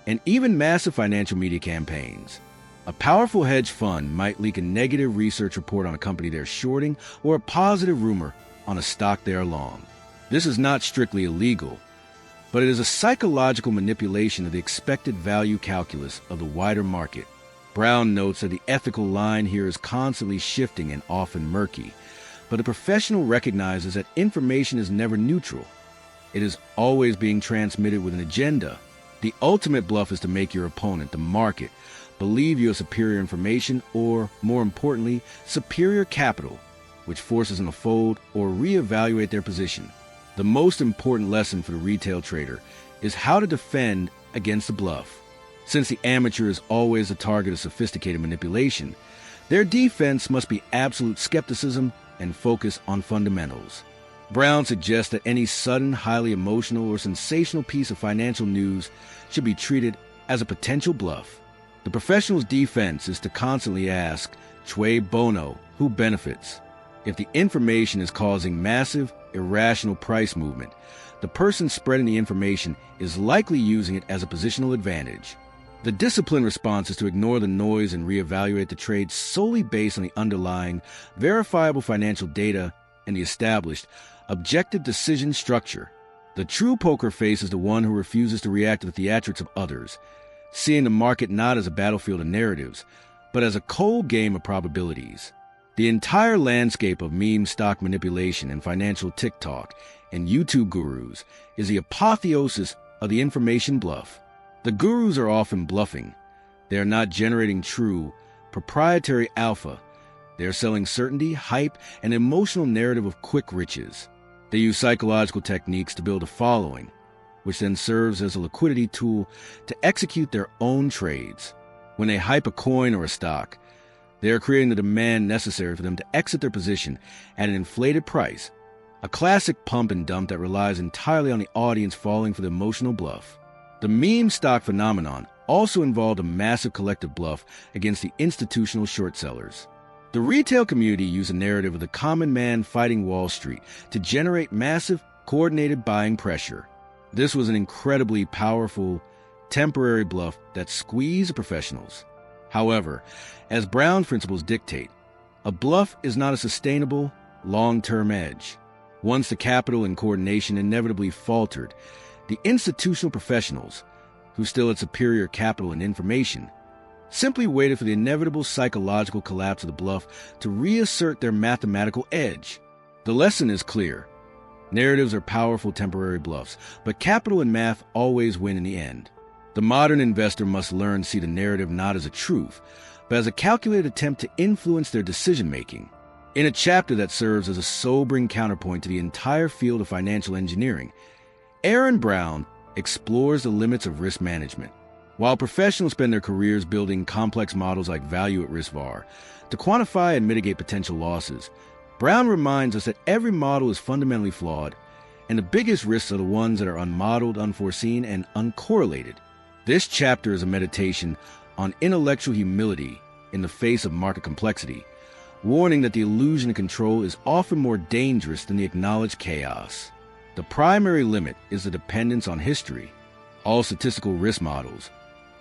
and even massive financial media campaigns. A powerful hedge fund might leak a negative research report on a company they're shorting or a positive rumor on a stock they are long. This is not strictly illegal, but it is a psychological manipulation of the expected value calculus of the wider market. Brown notes that the ethical line here is constantly shifting and often murky, but the professional recognizes that information is never neutral. It is always being transmitted with an agenda. The ultimate bluff is to make your opponent, the market, believe you have superior information or, more importantly, superior capital, which forces them to fold or reevaluate their position. The most important lesson for the retail trader is how to defend against the bluff. Since the amateur is always the target of sophisticated manipulation, their defense must be absolute skepticism and focus on fundamentals. Brown suggests that any sudden, highly emotional or sensational piece of financial news should be treated as a potential bluff. The professional's defense is to constantly ask, cui bono, who benefits? If the information is causing massive, irrational price movement, the person spreading the information is likely using it as a positional advantage. The disciplined response is to ignore the noise and reevaluate the trade solely based on the underlying, verifiable financial data and the established, objective decision structure. The true poker face is the one who refuses to react to the theatrics of others, seeing the market not as a battlefield of narratives, but as a cold game of probabilities. The entire landscape of meme stock manipulation and financial TikTok and YouTube gurus is the apotheosis of the information bluff. The gurus are often bluffing. They are not generating true, proprietary alpha. They are selling certainty, hype, and emotional narrative of quick riches. They use psychological techniques to build a following, which then serves as a liquidity tool to execute their own trades. When they hype a coin or a stock, they are creating the demand necessary for them to exit their position at an inflated price, a classic pump and dump that relies entirely on the audience falling for the emotional bluff. The meme stock phenomenon also involved a massive collective bluff against the institutional short sellers. The retail community used a narrative of the common man fighting Wall Street to generate massive, coordinated buying pressure. This was an incredibly powerful, temporary bluff that squeezed the professionals. However, as Brown's principles dictate, a bluff is not a sustainable, long-term edge. Once the capital and coordination inevitably faltered, the institutional professionals, who still had superior capital and information, simply waited for the inevitable psychological collapse of the bluff to reassert their mathematical edge. The lesson is clear. Narratives are powerful temporary bluffs, but capital and math always win in the end. The modern investor must learn to see the narrative not as a truth, but as a calculated attempt to influence their decision-making. In a chapter that serves as a sobering counterpoint to the entire field of financial engineering, Aaron Brown explores the limits of risk management. While professionals spend their careers building complex models like value-at-risk VAR to quantify and mitigate potential losses, Brown reminds us that every model is fundamentally flawed, and the biggest risks are the ones that are unmodeled, unforeseen, and uncorrelated. This chapter is a meditation on intellectual humility in the face of market complexity, warning that the illusion of control is often more dangerous than the acknowledged chaos. The primary limit is the dependence on history. All statistical risk models,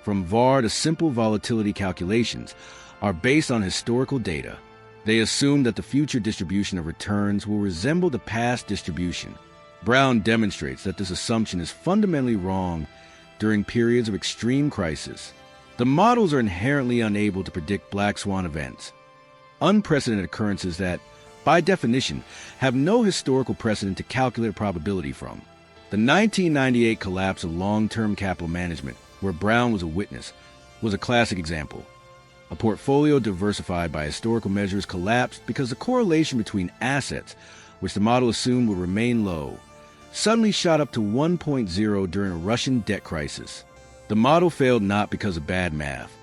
from VAR to simple volatility calculations, are based on historical data. They assume that the future distribution of returns will resemble the past distribution. Brown demonstrates that this assumption is fundamentally wrong during periods of extreme crisis. The models are inherently unable to predict black swan events, unprecedented occurrences that, by definition, have no historical precedent to calculate probability from. The 1998 collapse of long-term capital management, where Brown was a witness, was a classic example. A portfolio diversified by historical measures collapsed because the correlation between assets, which the model assumed would remain low, suddenly shot up to 1.0 during a Russian debt crisis. The model failed not because of bad math,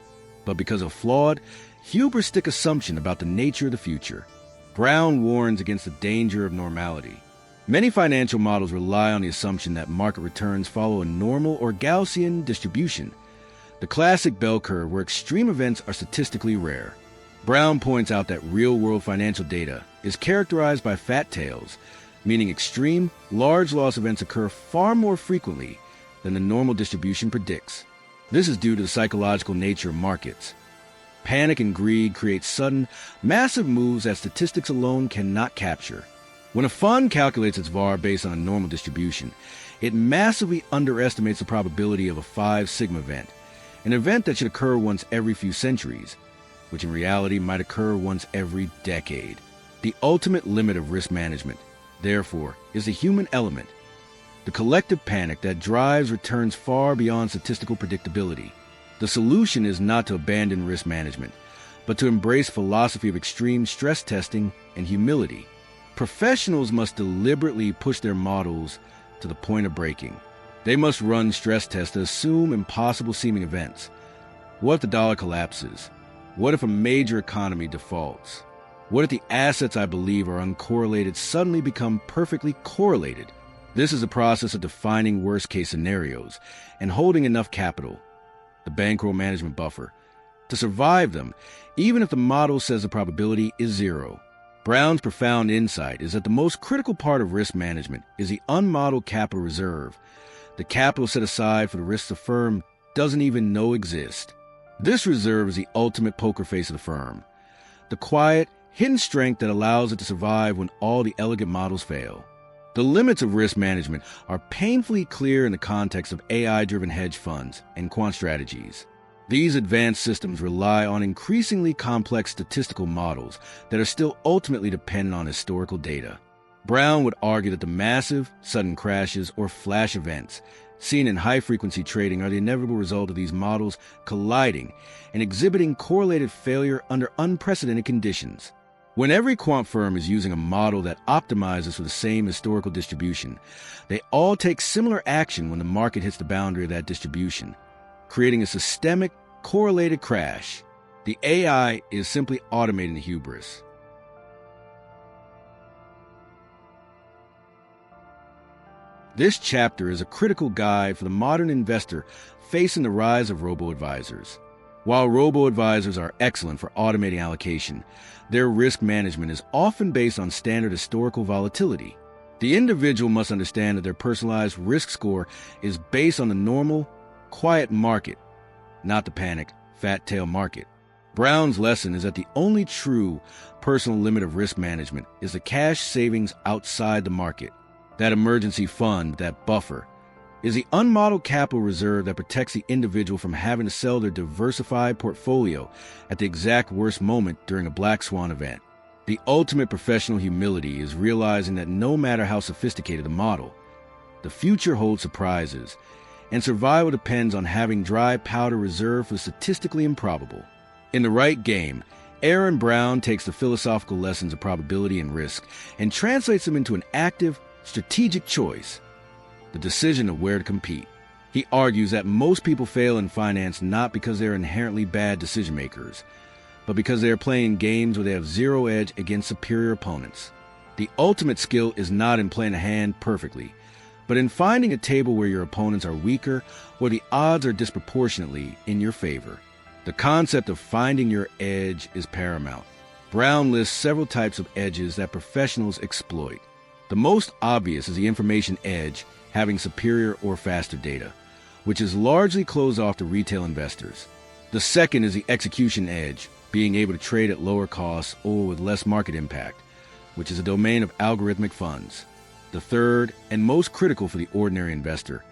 but because of a flawed, hubristic assumption about the nature of the future. Brown warns against the danger of normality. Many financial models rely on the assumption that market returns follow a normal or Gaussian distribution, the classic bell curve where extreme events are statistically rare. Brown points out that real-world financial data is characterized by fat tails, meaning extreme, large loss events occur far more frequently than the normal distribution predicts. This is due to the psychological nature of markets. Panic and greed create sudden, massive moves that statistics alone cannot capture. When a fund calculates its VAR based on a normal distribution, it massively underestimates the probability of a 5 sigma event, an event that should occur once every few centuries, which in reality might occur once every decade. The ultimate limit of risk management, therefore, is the human element, the collective panic that drives returns far beyond statistical predictability. The solution is not to abandon risk management, but to embrace philosophy of extreme stress testing and humility. Professionals must deliberately push their models to the point of breaking. They must run stress tests to assume impossible-seeming events. What if the dollar collapses? What if a major economy defaults? What if the assets I believe are uncorrelated suddenly become perfectly correlated? This is a process of defining worst-case scenarios and holding enough capital, the bankroll management buffer, to survive them, even if the model says the probability is 0. Brown's profound insight is that the most critical part of risk management is the unmodeled capital reserve, the capital set aside for the risks the firm doesn't even know exist. This reserve is the ultimate poker face of the firm, the quiet, hidden strength that allows it to survive when all the elegant models fail. The limits of risk management are painfully clear in the context of AI-driven hedge funds and quant strategies. These advanced systems rely on increasingly complex statistical models that are still ultimately dependent on historical data. Brown would argue that the massive, sudden crashes or flash events seen in high-frequency trading are the inevitable result of these models colliding and exhibiting correlated failure under unprecedented conditions. When every quant firm is using a model that optimizes for the same historical distribution, they all take similar action when the market hits the boundary of that distribution, creating a systemic, correlated crash. The AI is simply automating the hubris. This chapter is a critical guide for the modern investor facing the rise of robo-advisors. While robo-advisors are excellent for automating allocation, their risk management is often based on standard historical volatility. The individual must understand that their personalized risk score is based on the normal, quiet market, not the panicked, fat-tail market. Brown's lesson is that the only true personal limit of risk management is the cash savings outside the market. That emergency fund, that buffer, is the unmodeled capital reserve that protects the individual from having to sell their diversified portfolio at the exact worst moment during a black swan event. The ultimate professional humility is realizing that no matter how sophisticated the model, the future holds surprises, and survival depends on having dry powder reserved for the statistically improbable. In the right game, Aaron Brown takes the philosophical lessons of probability and risk and translates them into an active, strategic choice, the decision of where to compete. He argues that most people fail in finance not because they're inherently bad decision makers, but because they are playing games where they have zero edge against superior opponents. The ultimate skill is not in playing a hand perfectly, but in finding a table where your opponents are weaker or the odds are disproportionately in your favor. The concept of finding your edge is paramount. Brown lists several types of edges that professionals exploit. The most obvious is the information edge, having superior or faster data, which is largely closed off to retail investors. The second is the execution edge, being able to trade at lower costs or with less market impact, which is a domain of algorithmic funds. The third, and most critical for the ordinary investor,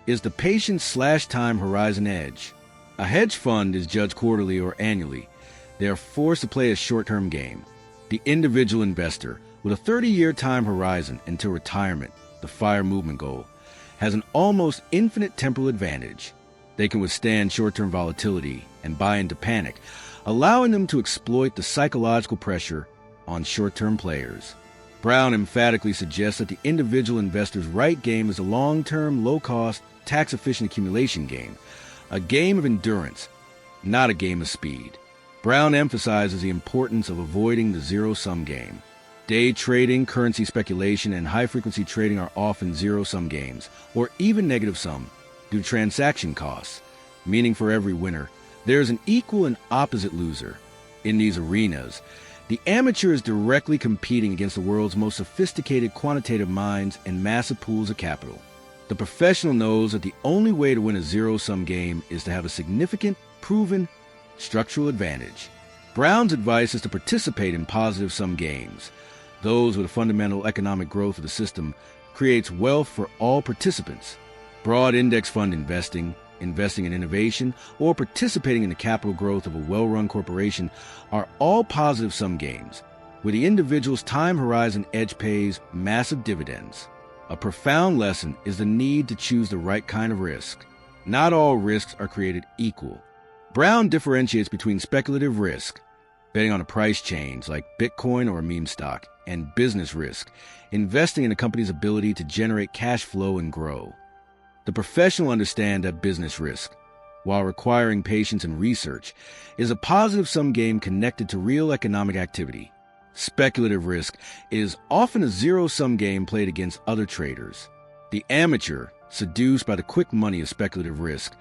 is the patience/time horizon edge. A hedge fund is judged quarterly or annually. They are forced to play a short-term game. The individual investor, with a 30-year time horizon until retirement, the FIRE movement goal, has an almost infinite temporal advantage. They can withstand short-term volatility and buy into panic, allowing them to exploit the psychological pressure on short-term players. Brown emphatically suggests that the individual investor's right game is a long-term, low-cost, tax-efficient accumulation game, a game of endurance, not a game of speed. Brown emphasizes the importance of avoiding the zero-sum game. Day trading, currency speculation, and high-frequency trading are often zero-sum games, or even negative-sum, due to transaction costs, meaning for every winner, there is an equal and opposite loser. In these arenas, the amateur is directly competing against the world's most sophisticated quantitative minds and massive pools of capital. The professional knows that the only way to win a zero-sum game is to have a significant, proven, structural advantage. Brown's advice is to participate in positive-sum games, those with a fundamental economic growth of the system, creates wealth for all participants. Broad index fund investing in innovation, or participating in the capital growth of a well-run corporation are all positive-sum games, where the individual's time horizon edge pays massive dividends. A profound lesson is the need to choose the right kind of risk. Not all risks are created equal. Brown differentiates between speculative risk, betting on a price change like Bitcoin or a meme stock, and business risk, investing in a company's ability to generate cash flow and grow. The professional understand that business risk, while requiring patience and research, is a positive-sum game connected to real economic activity. Speculative risk is often a zero-sum game played against other traders. The amateur, seduced by the quick money of speculative risk,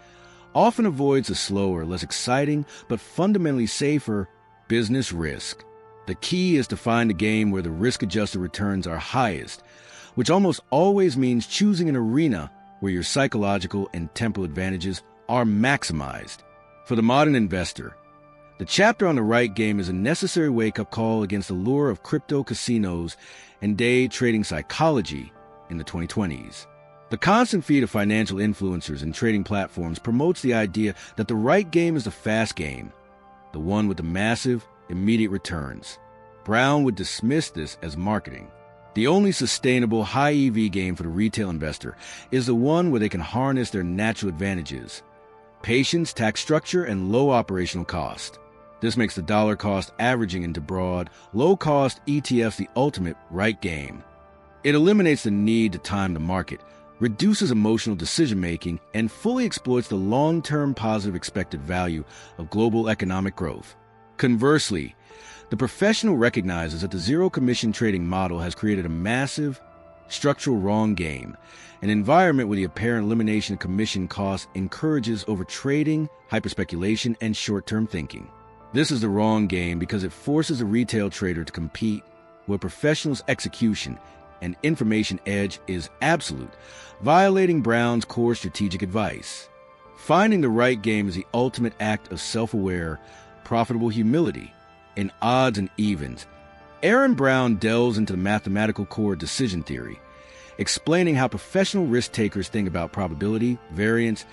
often avoids the slower, less exciting, but fundamentally safer business risk. The key is to find a game where the risk-adjusted returns are highest, which almost always means choosing an arena where your psychological and temporal advantages are maximized. For the modern investor, the chapter on the right game is a necessary wake-up call against the lure of crypto casinos and day trading psychology in the 2020s. The constant feed of financial influencers and trading platforms promotes the idea that the right game is the fast game, the one with the massive, immediate returns. Brown would dismiss this as marketing. The only sustainable high EV game for the retail investor is the one where they can harness their natural advantages: patience, tax structure, and low operational cost. This makes the dollar cost averaging into broad, low-cost ETFs the ultimate right game. It eliminates the need to time the market, reduces emotional decision-making, and fully exploits the long-term positive expected value of global economic growth. Conversely, the professional recognizes that the zero-commission trading model has created a massive, structural wrong game, an environment where the apparent elimination of commission costs encourages overtrading, hyperspeculation, and short-term thinking. This is the wrong game because it forces a retail trader to compete where professionals' execution and information edge is absolute, violating Brown's core strategic advice. Finding the right game is the ultimate act of self-aware, profitable humility. In Odds and Evens, Aaron Brown delves into the mathematical core of decision theory, explaining how professional risk-takers think about probability, variance,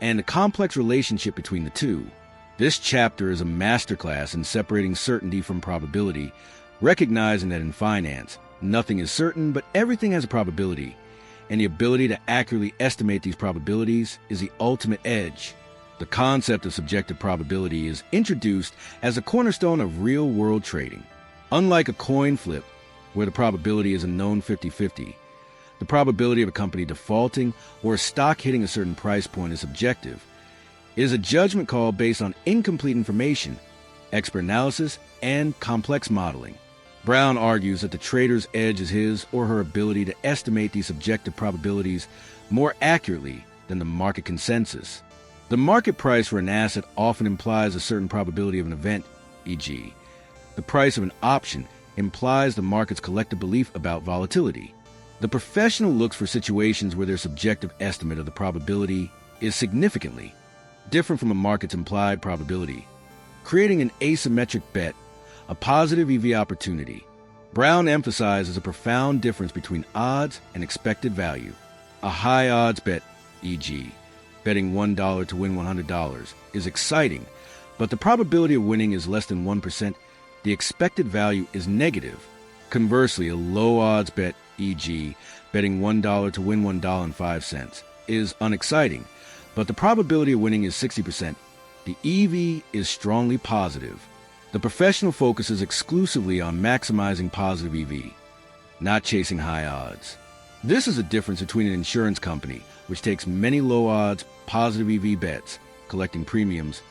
and the complex relationship between the two. This chapter is a masterclass in separating certainty from probability, recognizing that in finance, nothing is certain, but everything has a probability, and the ability to accurately estimate these probabilities is the ultimate edge. The concept of subjective probability is introduced as a cornerstone of real-world trading. Unlike a coin flip, where the probability is a known 50-50, the probability of a company defaulting or a stock hitting a certain price point is subjective. It is a judgment call based on incomplete information, expert analysis, and complex modeling. Brown argues that the trader's edge is his or her ability to estimate these subjective probabilities more accurately than the market consensus. The market price for an asset often implies a certain probability of an event, e.g., the price of an option implies the market's collective belief about volatility. The professional looks for situations where their subjective estimate of the probability is significantly different from a market's implied probability, creating an asymmetric bet, a positive EV opportunity. Brown emphasizes a profound difference between odds and expected value. A high odds bet, e.g., betting $1 to win $100, is exciting, but the probability of winning is less than 1%. The expected value is negative. Conversely, a low odds bet, e.g., betting $1 to win $1.05, is unexciting, but the probability of winning is 60%. The EV is strongly positive. The professional focuses exclusively on maximizing positive EV, not chasing high odds. This is the difference between an insurance company, which takes many low-odds, positive EV bets, collecting premiums,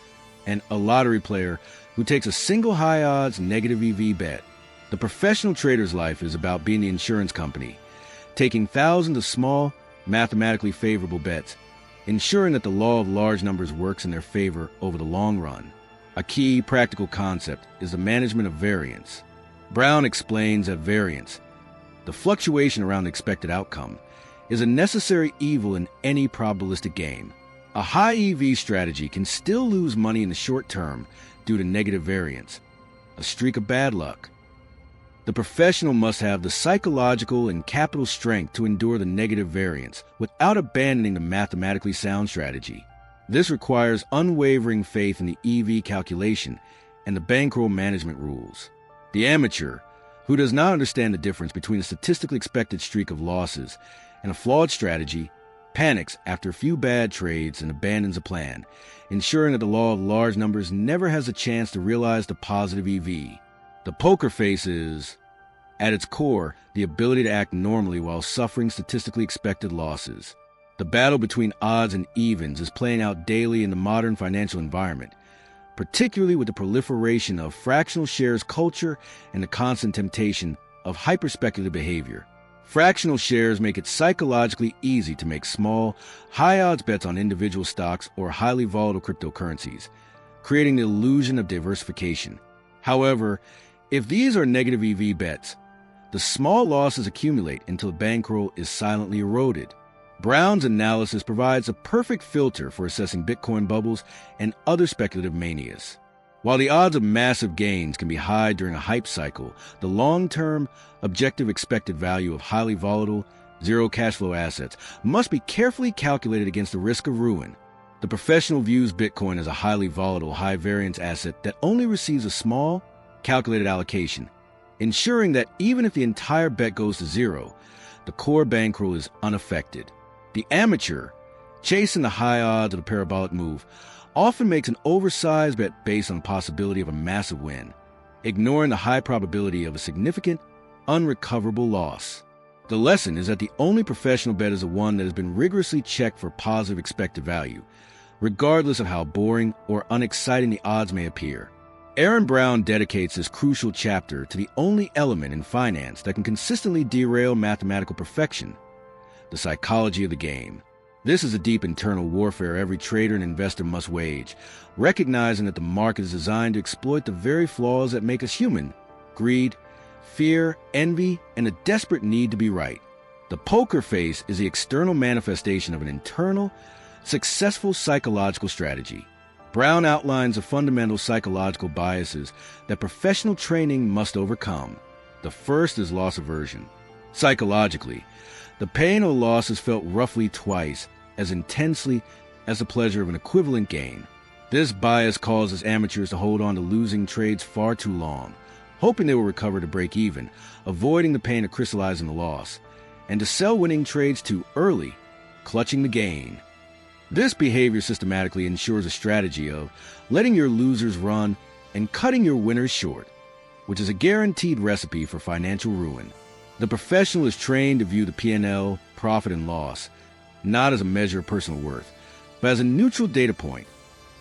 and a lottery player who takes a single high-odds, negative EV bet. The professional trader's life is about being the insurance company, taking thousands of small, mathematically favorable bets, ensuring that the law of large numbers works in their favor over the long run. A key practical concept is the management of variance. Brown explains that variance, the fluctuation around the expected outcome, is a necessary evil in any probabilistic game. A high EV strategy can still lose money in the short term due to negative variance, a streak of bad luck. The professional must have the psychological and capital strength to endure the negative variance without abandoning the mathematically sound strategy. This requires unwavering faith in the EV calculation and the bankroll management rules. The amateur, who does not understand the difference between a statistically expected streak of losses and a flawed strategy, panics after a few bad trades and abandons a plan, ensuring that the law of large numbers never has a chance to realize the positive EV. The poker face is, at its core, the ability to act normally while suffering statistically expected losses. The battle between odds and evens is playing out daily in the modern financial environment, particularly with the proliferation of fractional shares culture and the constant temptation of hyper-speculative behavior. Fractional shares make it psychologically easy to make small, high-odds bets on individual stocks or highly volatile cryptocurrencies, creating the illusion of diversification. However, if these are negative EV bets, the small losses accumulate until the bankroll is silently eroded. Brown's analysis provides a perfect filter for assessing Bitcoin bubbles and other speculative manias. While the odds of massive gains can be high during a hype cycle, the long-term, objective expected value of highly volatile, zero cash flow assets must be carefully calculated against the risk of ruin. The professional views Bitcoin as a highly volatile, high-variance asset that only receives a small, calculated allocation, ensuring that even if the entire bet goes to zero, the core bankroll is unaffected. The amateur, chasing the high odds of a parabolic move, often makes an oversized bet based on the possibility of a massive win, ignoring the high probability of a significant, unrecoverable loss. The lesson is that the only professional bet is the one that has been rigorously checked for positive expected value, regardless of how boring or unexciting the odds may appear. Aaron Brown dedicates this crucial chapter to the only element in finance that can consistently derail mathematical perfection: the psychology of the game. This is a deep internal warfare every trader and investor must wage, recognizing that the market is designed to exploit the very flaws that make us human: greed, fear, envy, and a desperate need to be right. The poker face is the external manifestation of an internal, successful psychological strategy. Brown outlines the fundamental psychological biases that professional training must overcome. The first is loss aversion. Psychologically, the pain of a loss is felt roughly twice as intensely as the pleasure of an equivalent gain. This bias causes amateurs to hold on to losing trades far too long, hoping they will recover to break even, avoiding the pain of crystallizing the loss, and to sell winning trades too early, clutching the gain. This behavior systematically ensures a strategy of letting your losers run and cutting your winners short, which is a guaranteed recipe for financial ruin. The professional is trained to view the P&L, profit and loss, not as a measure of personal worth, but as a neutral data point,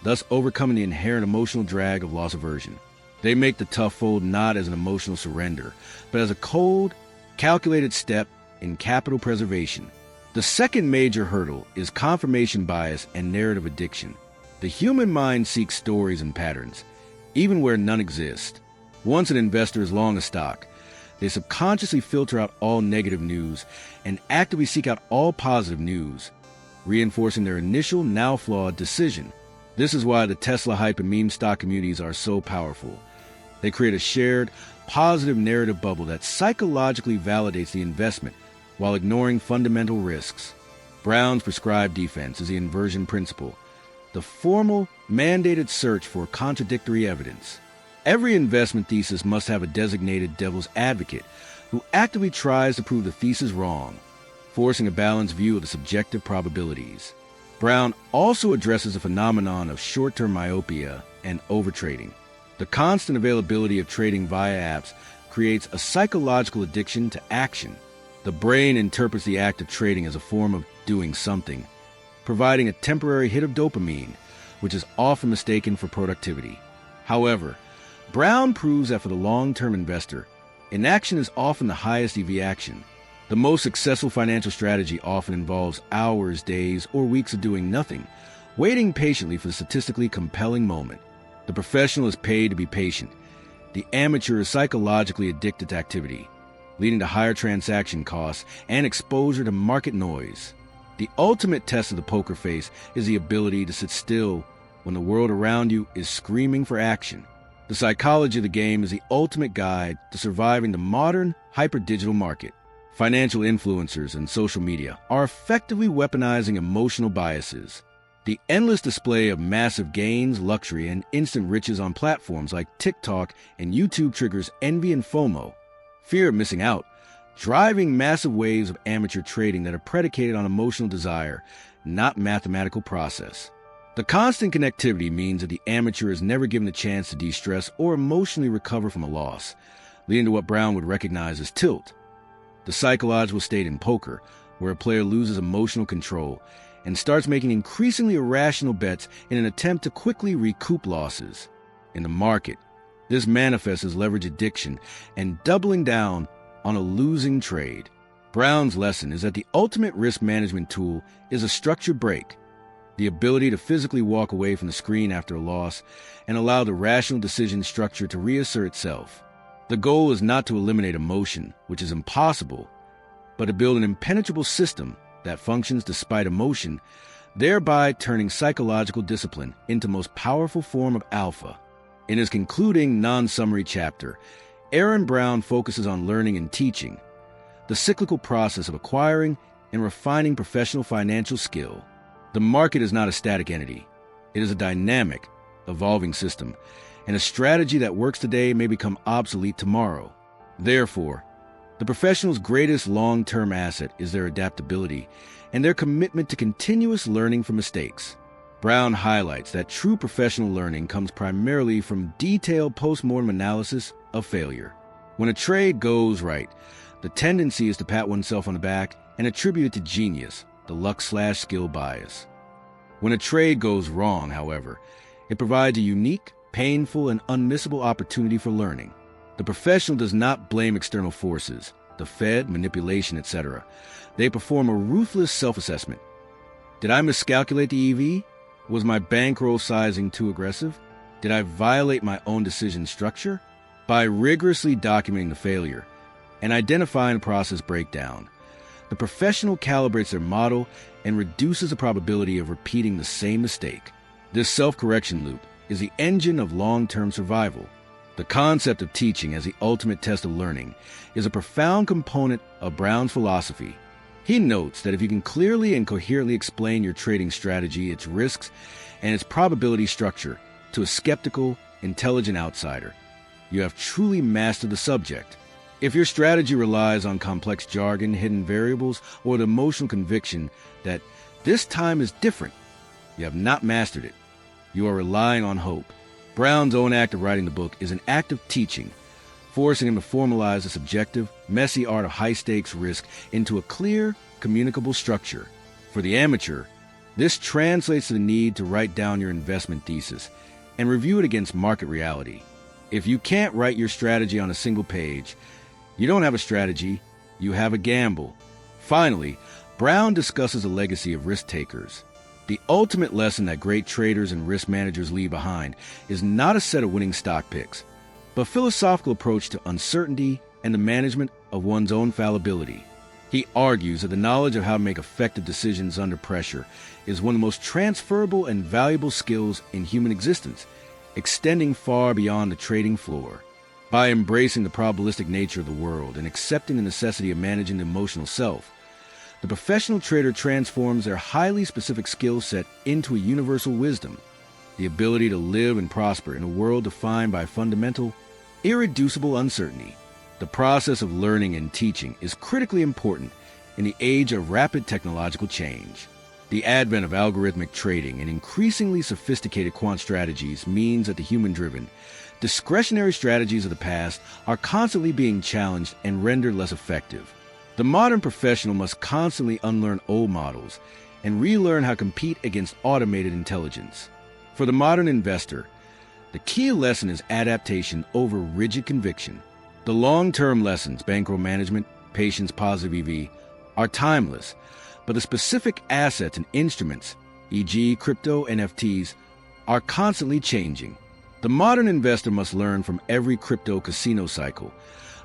thus overcoming the inherent emotional drag of loss aversion. They make the tough fold not as an emotional surrender, but as a cold, calculated step in capital preservation. The second major hurdle is confirmation bias and narrative addiction. The human mind seeks stories and patterns, even where none exist. Once an investor is long a stock, they subconsciously filter out all negative news and actively seek out all positive news, reinforcing their initial, now flawed decision. This is why the Tesla hype and meme stock communities are so powerful. They create a shared, positive narrative bubble that psychologically validates the investment while ignoring fundamental risks. Brown's prescribed defense is the inversion principle, the formal, mandated search for contradictory evidence. Every investment thesis must have a designated devil's advocate who actively tries to prove the thesis wrong, forcing a balanced view of the subjective probabilities. Brown also addresses the phenomenon of short-term myopia and overtrading. The constant availability of trading via apps creates a psychological addiction to action. The brain interprets the act of trading as a form of doing something, providing a temporary hit of dopamine, which is often mistaken for productivity. However, Brown proves that for the long-term investor, inaction is often the highest EV action. The most successful financial strategy often involves hours, days, or weeks of doing nothing, waiting patiently for the statistically compelling moment. The professional is paid to be patient. The amateur is psychologically addicted to activity, leading to higher transaction costs and exposure to market noise. The ultimate test of the poker face is the ability to sit still when the world around you is screaming for action. The psychology of the game is the ultimate guide to surviving the modern, hyper-digital market. Financial influencers and social media are effectively weaponizing emotional biases. The endless display of massive gains, luxury, and instant riches on platforms like TikTok and YouTube triggers envy and FOMO, fear of missing out, driving massive waves of amateur trading that are predicated on emotional desire, not mathematical process. The constant connectivity means that the amateur is never given the chance to de-stress or emotionally recover from a loss, leading to what Brown would recognize as tilt, the psychological state in poker, where a player loses emotional control and starts making increasingly irrational bets in an attempt to quickly recoup losses. In the market, this manifests as leverage addiction and doubling down on a losing trade. Brown's lesson is that the ultimate risk management tool is a structured break, the ability to physically walk away from the screen after a loss and allow the rational decision structure to reassert itself. The goal is not to eliminate emotion, which is impossible, but to build an impenetrable system that functions despite emotion, thereby turning psychological discipline into the most powerful form of alpha. In his concluding non-summary chapter, Aaron Brown focuses on learning and teaching, the cyclical process of acquiring and refining professional financial skill. The market is not a static entity. It is a dynamic, evolving system, and a strategy that works today may become obsolete tomorrow. Therefore, the professional's greatest long-term asset is their adaptability and their commitment to continuous learning from mistakes. Brown highlights that true professional learning comes primarily from detailed post-mortem analysis of failure. When a trade goes right, the tendency is to pat oneself on the back and attribute it to genius, the luck/skill bias. When a trade goes wrong, however, it provides a unique, painful, and unmissable opportunity for learning. The professional does not blame external forces, the Fed, manipulation, etc. They perform a ruthless self-assessment. Did I miscalculate the EV? Was my bankroll sizing too aggressive? Did I violate my own decision structure? By rigorously documenting the failure and identifying the process breakdown, the professional calibrates their model and reduces the probability of repeating the same mistake. This self-correction loop is the engine of long-term survival. The concept of teaching as the ultimate test of learning is a profound component of Brown's philosophy. He notes that if you can clearly and coherently explain your trading strategy, its risks, and its probability structure to a skeptical, intelligent outsider, you have truly mastered the subject. If your strategy relies on complex jargon, hidden variables, or the emotional conviction that this time is different, you have not mastered it. You are relying on hope. Brown's own act of writing the book is an act of teaching, forcing him to formalize the subjective, messy art of high-stakes risk into a clear, communicable structure. For the amateur, this translates to the need to write down your investment thesis and review it against market reality. If you can't write your strategy on a single page, you don't have a strategy, you have a gamble. Finally, Brown discusses the legacy of risk-takers. The ultimate lesson that great traders and risk managers leave behind is not a set of winning stock picks, but a philosophical approach to uncertainty and the management of one's own fallibility. He argues that the knowledge of how to make effective decisions under pressure is one of the most transferable and valuable skills in human existence, extending far beyond the trading floor. By embracing the probabilistic nature of the world and accepting the necessity of managing the emotional self, the professional trader transforms their highly specific skill set into a universal wisdom, the ability to live and prosper in a world defined by fundamental, irreducible uncertainty. The process of learning and teaching is critically important in the age of rapid technological change. The advent of algorithmic trading and increasingly sophisticated quant strategies means that the human-driven, discretionary strategies of the past are constantly being challenged and rendered less effective. The modern professional must constantly unlearn old models and relearn how to compete against automated intelligence. For the modern investor, the key lesson is adaptation over rigid conviction. The long-term lessons, bankroll management, patience, positive EV, are timeless, but the specific assets and instruments, e.g. crypto, NFTs, are constantly changing. The modern investor must learn from every crypto casino cycle,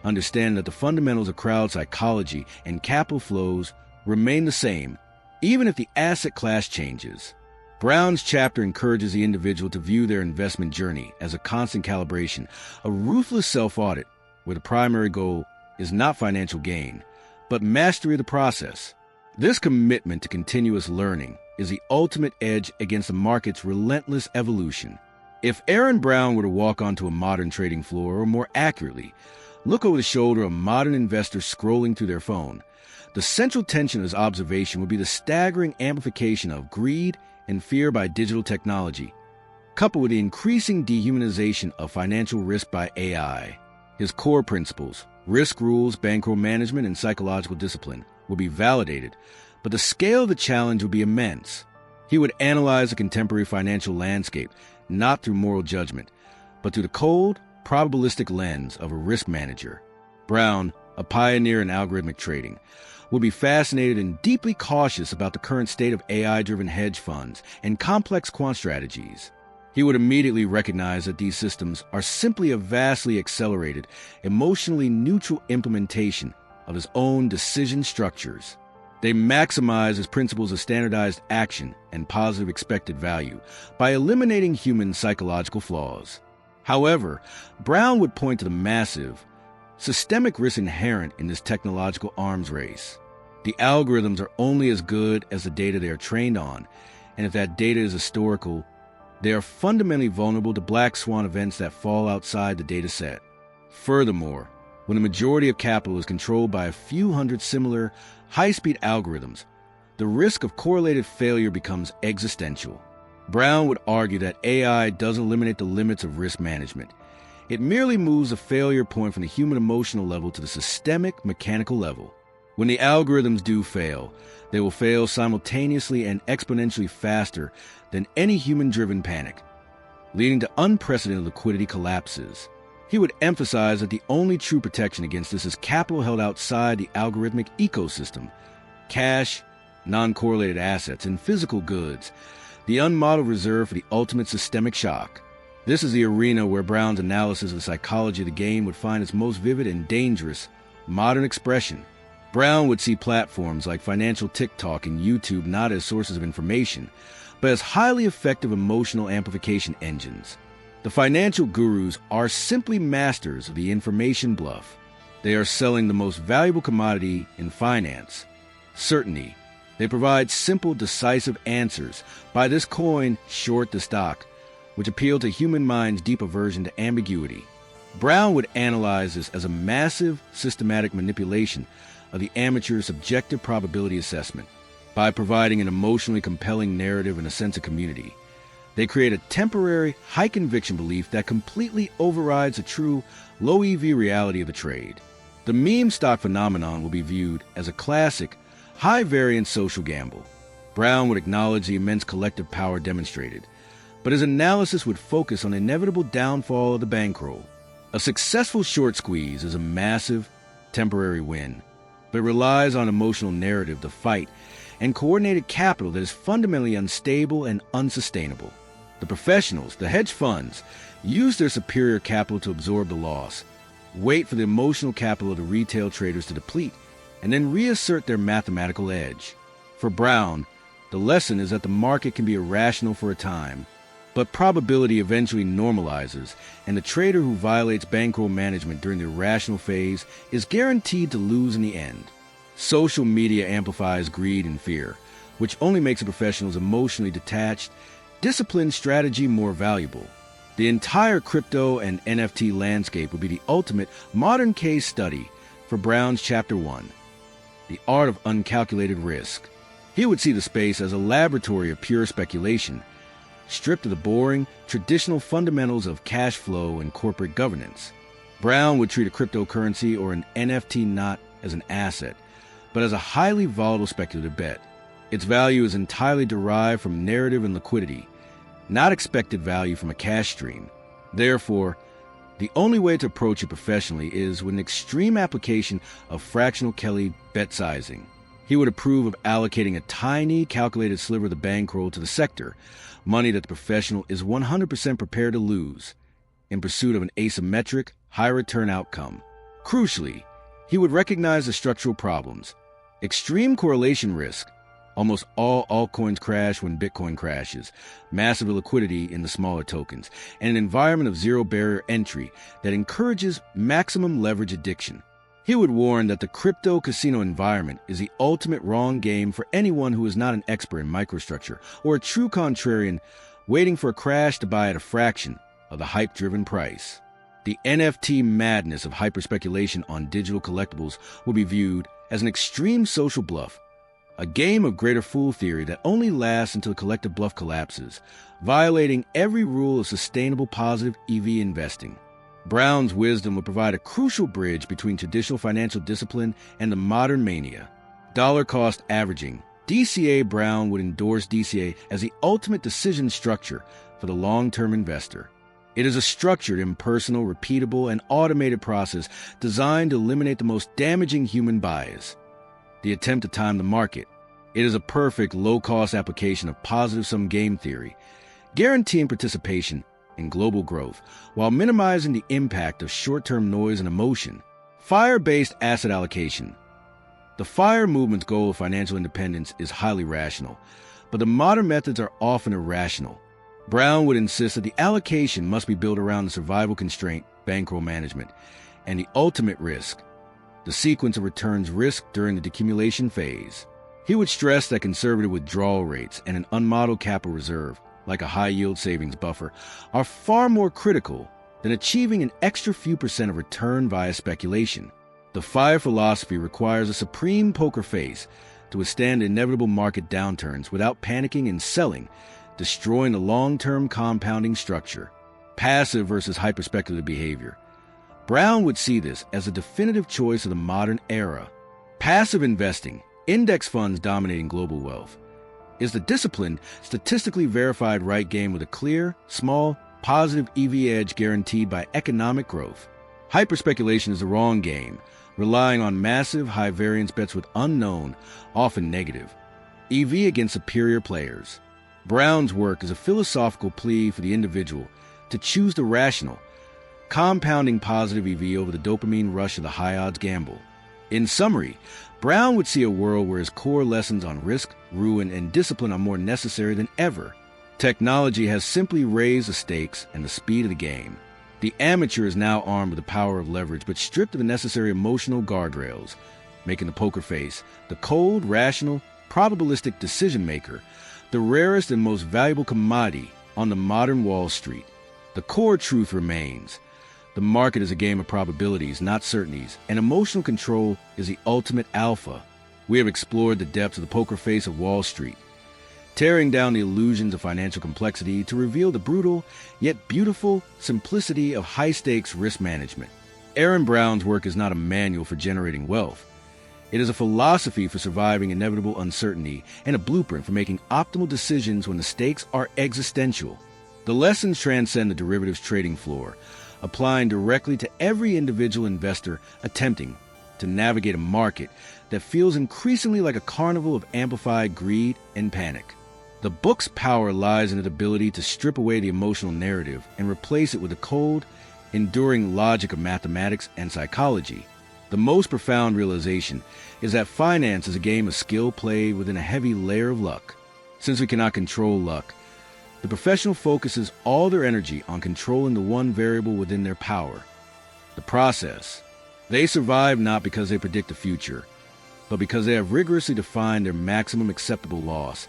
understand that the fundamentals of crowd psychology and capital flows remain the same, even if the asset class changes. Brown's chapter encourages the individual to view their investment journey as a constant calibration, a ruthless self-audit, where the primary goal is not financial gain, but mastery of the process. This commitment to continuous learning is the ultimate edge against the market's relentless evolution. If Aaron Brown were to walk onto a modern trading floor, or more accurately, look over the shoulder of a modern investor scrolling through their phone, the central tension of his observation would be the staggering amplification of greed and fear by digital technology, coupled with the increasing dehumanization of financial risk by AI. His core principles, risk rules, bankroll management, and psychological discipline, will be validated, but the scale of the challenge would be immense. He would analyze the contemporary financial landscape, not through moral judgment, but through the cold, probabilistic lens of a risk manager. Brown, a pioneer in algorithmic trading, will be fascinated and deeply cautious about the current state of AI-driven hedge funds and complex quant strategies. He would immediately recognize that these systems are simply a vastly accelerated, emotionally neutral implementation of his own decision structures. They maximize his principles of standardized action and positive expected value by eliminating human psychological flaws. However, Brown would point to the massive, systemic risk inherent in this technological arms race. The algorithms are only as good as the data they are trained on, and if that data is historical, they are fundamentally vulnerable to black swan events that fall outside the data set. Furthermore, when the majority of capital is controlled by a few hundred similar, high-speed algorithms, the risk of correlated failure becomes existential. Brown would argue that AI doesn't eliminate the limits of risk management. It merely moves the failure point from the human emotional level to the systemic mechanical level. When the algorithms do fail, they will fail simultaneously and exponentially faster than any human-driven panic, leading to unprecedented liquidity collapses. He would emphasize that the only true protection against this is capital held outside the algorithmic ecosystem: cash, non-correlated assets, and physical goods, the unmodeled reserve for the ultimate systemic shock. This is the arena where Brown's analysis of the psychology of the game would find its most vivid and dangerous modern expression. Brown would see platforms like financial TikTok and YouTube not as sources of information, but as highly effective emotional amplification engines. The financial gurus are simply masters of the information bluff. They are selling the most valuable commodity in finance: certainty. They provide simple, decisive answers. Buy this coin, short the stock, which appeal to human mind's deep aversion to ambiguity. Brown would analyze this as a massive, systematic manipulation of the amateur's subjective probability assessment. By providing an emotionally compelling narrative and a sense of community, they create a temporary, high-conviction belief that completely overrides the true, low-EV reality of the trade. The meme stock phenomenon will be viewed as a classic, high-variance social gamble. Brown would acknowledge the immense collective power demonstrated, but his analysis would focus on the inevitable downfall of the bankroll. A successful short squeeze is a massive, temporary win, but relies on emotional narrative to fight and coordinated capital that is fundamentally unstable and unsustainable. The professionals, the hedge funds, use their superior capital to absorb the loss, wait for the emotional capital of the retail traders to deplete, and then reassert their mathematical edge. For Brown, the lesson is that the market can be irrational for a time, but probability eventually normalizes, and the trader who violates bankroll management during the irrational phase is guaranteed to lose in the end. Social media amplifies greed and fear, which only makes the professional's emotionally detached, disciplined strategy more valuable. The entire crypto and NFT landscape would be the ultimate modern case study for Brown's Chapter 1, The Art of Uncalculated Risk. He would see the space as a laboratory of pure speculation, stripped of the boring, traditional fundamentals of cash flow and corporate governance. Brown would treat a cryptocurrency or an NFT not as an asset, but as a highly volatile speculative bet. Its value is entirely derived from narrative and liquidity, not expected value from a cash stream. Therefore, the only way to approach it professionally is with an extreme application of fractional Kelly bet sizing. He would approve of allocating a tiny, calculated sliver of the bankroll to the sector, money that the professional is 100% prepared to lose, in pursuit of an asymmetric, high-return outcome. Crucially, he would recognize the structural problems: extreme correlation risk, Almost all altcoins crash when Bitcoin crashes, massive liquidity in the smaller tokens, and an environment of zero barrier entry that encourages maximum leverage addiction. He would warn that the crypto casino environment is the ultimate wrong game for anyone who is not an expert in microstructure or a true contrarian waiting for a crash to buy at a fraction of the hype-driven price. The NFT madness of hyper-speculation on digital collectibles will be viewed as an extreme social bluff, a game of greater fool theory that only lasts until the collective bluff collapses, violating every rule of sustainable positive EV investing. Brown's wisdom would provide a crucial bridge between traditional financial discipline and the modern mania. Dollar cost averaging. DCA Brown would endorse DCA as the ultimate decision structure for the long-term investor. It is a structured, impersonal, repeatable, and automated process designed to eliminate the most damaging human bias, the attempt to time the market. It is a perfect, low-cost application of positive-sum game theory, guaranteeing participation in global growth while minimizing the impact of short-term noise and emotion. FIRE-based asset allocation. The FIRE movement's goal of financial independence is highly rational, but the modern methods are often irrational. Brown would insist that the allocation must be built around the survival constraint, bankroll management, and the ultimate risk, the sequence of returns risk during the decumulation phase. He would stress that conservative withdrawal rates and an unmodeled capital reserve, like a high-yield savings buffer, are far more critical than achieving an extra few percent of return via speculation. The FIRE philosophy requires a supreme poker face to withstand inevitable market downturns without panicking and selling, destroying the long-term compounding structure. Passive versus hyperspeculative behavior. Brown would see this as a definitive choice of the modern era. Passive investing, index funds dominating global wealth, is the disciplined, statistically verified right game with a clear, small, positive EV edge guaranteed by economic growth. Hyperspeculation is the wrong game, relying on massive, high-variance bets with unknown, often negative, EV against superior players. Brown's work is a philosophical plea for the individual to choose the rational, compounding positive EV over the dopamine rush of the high-odds gamble. In summary, Brown would see a world where his core lessons on risk, ruin, and discipline are more necessary than ever. Technology has simply raised the stakes and the speed of the game. The amateur is now armed with the power of leverage, but stripped of the necessary emotional guardrails, making the poker face the cold, rational, probabilistic decision-maker, the rarest and most valuable commodity on the modern Wall Street. The core truth remains. The market is a game of probabilities, not certainties, and emotional control is the ultimate alpha. We have explored the depths of the poker face of Wall Street, tearing down the illusions of financial complexity to reveal the brutal, yet beautiful, simplicity of high-stakes risk management. Aaron Brown's work is not a manual for generating wealth. It is a philosophy for surviving inevitable uncertainty and a blueprint for making optimal decisions when the stakes are existential. The lessons transcend the derivatives trading floor, applying directly to every individual investor attempting to navigate a market that feels increasingly like a carnival of amplified greed and panic. The book's power lies in its ability to strip away the emotional narrative and replace it with the cold, enduring logic of mathematics and psychology. The most profound realization is that finance is a game of skill played within a heavy layer of luck. Since we cannot control luck, the professional focuses all their energy on controlling the one variable within their power, the process. They survive not because they predict the future, but because they have rigorously defined their maximum acceptable loss,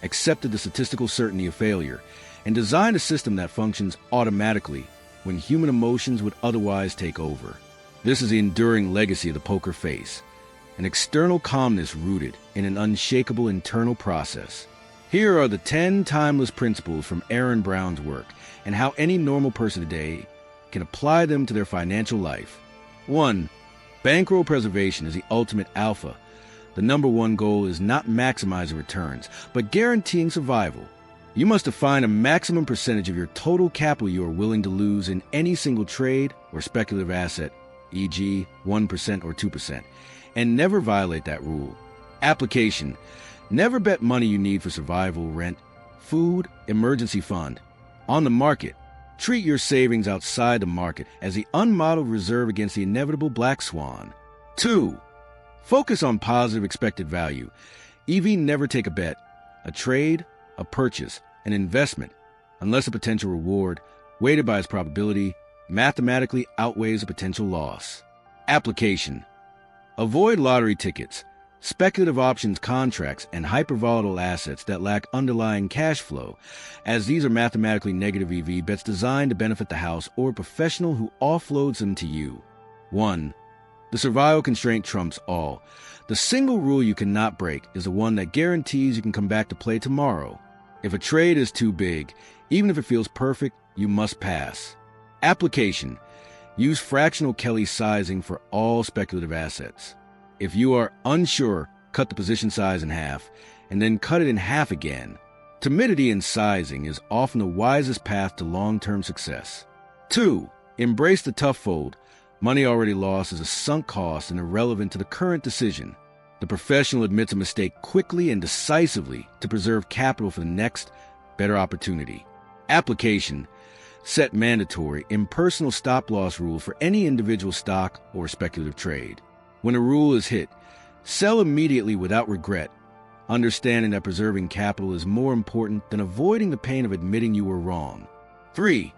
accepted the statistical certainty of failure, and designed a system that functions automatically when human emotions would otherwise take over. This is the enduring legacy of the poker face, an external calmness rooted in an unshakable internal process. Here are the 10 timeless principles from Aaron Brown's work and how any normal person today can apply them to their financial life. 1. Bankroll preservation is the ultimate alpha. The number one goal is not maximizing returns, but guaranteeing survival. You must define a maximum percentage of your total capital you are willing to lose in any single trade or speculative asset, e.g. 1% or 2%, and never violate that rule. Application. Never bet money you need for survival, rent, food, emergency fund. On the market, treat your savings outside the market as the unmodeled reserve against the inevitable black swan. 2. Focus on positive expected value. EV never take a bet, a trade, a purchase, an investment, unless a potential reward, weighted by its probability, mathematically outweighs a potential loss. Application. Avoid lottery tickets, speculative options contracts, and hypervolatile assets that lack underlying cash flow, as these are mathematically negative EV bets designed to benefit the house or a professional who offloads them to you. 1. The survival constraint trumps all. The single rule you cannot break is the one that guarantees you can come back to play tomorrow. If a trade is too big, even if it feels perfect, you must pass. Application. Use fractional Kelly sizing for all speculative assets. If you are unsure, cut the position size in half, and then cut it in half again. Timidity in sizing is often the wisest path to long-term success. 2. Embrace the tough fold. Money already lost is a sunk cost and irrelevant to the current decision. The professional admits a mistake quickly and decisively to preserve capital for the next, better opportunity. Application. Set mandatory, impersonal stop-loss rules for any individual stock or speculative trade. When a rule is hit, sell immediately without regret, understanding that preserving capital is more important than avoiding the pain of admitting you were wrong. 3.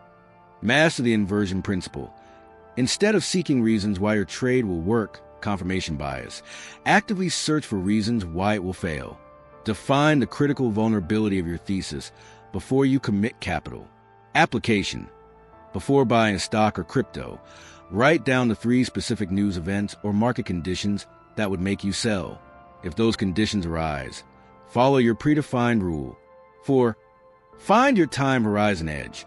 Master the inversion principle. Instead of seeking reasons why your trade will work, confirmation bias, actively search for reasons why it will fail. Define the critical vulnerability of your thesis before you commit capital. Application. Before buying a stock or crypto, write down the 3 specific news events or market conditions that would make you sell. If those conditions arise, follow your predefined rule. 4. Find your time horizon edge.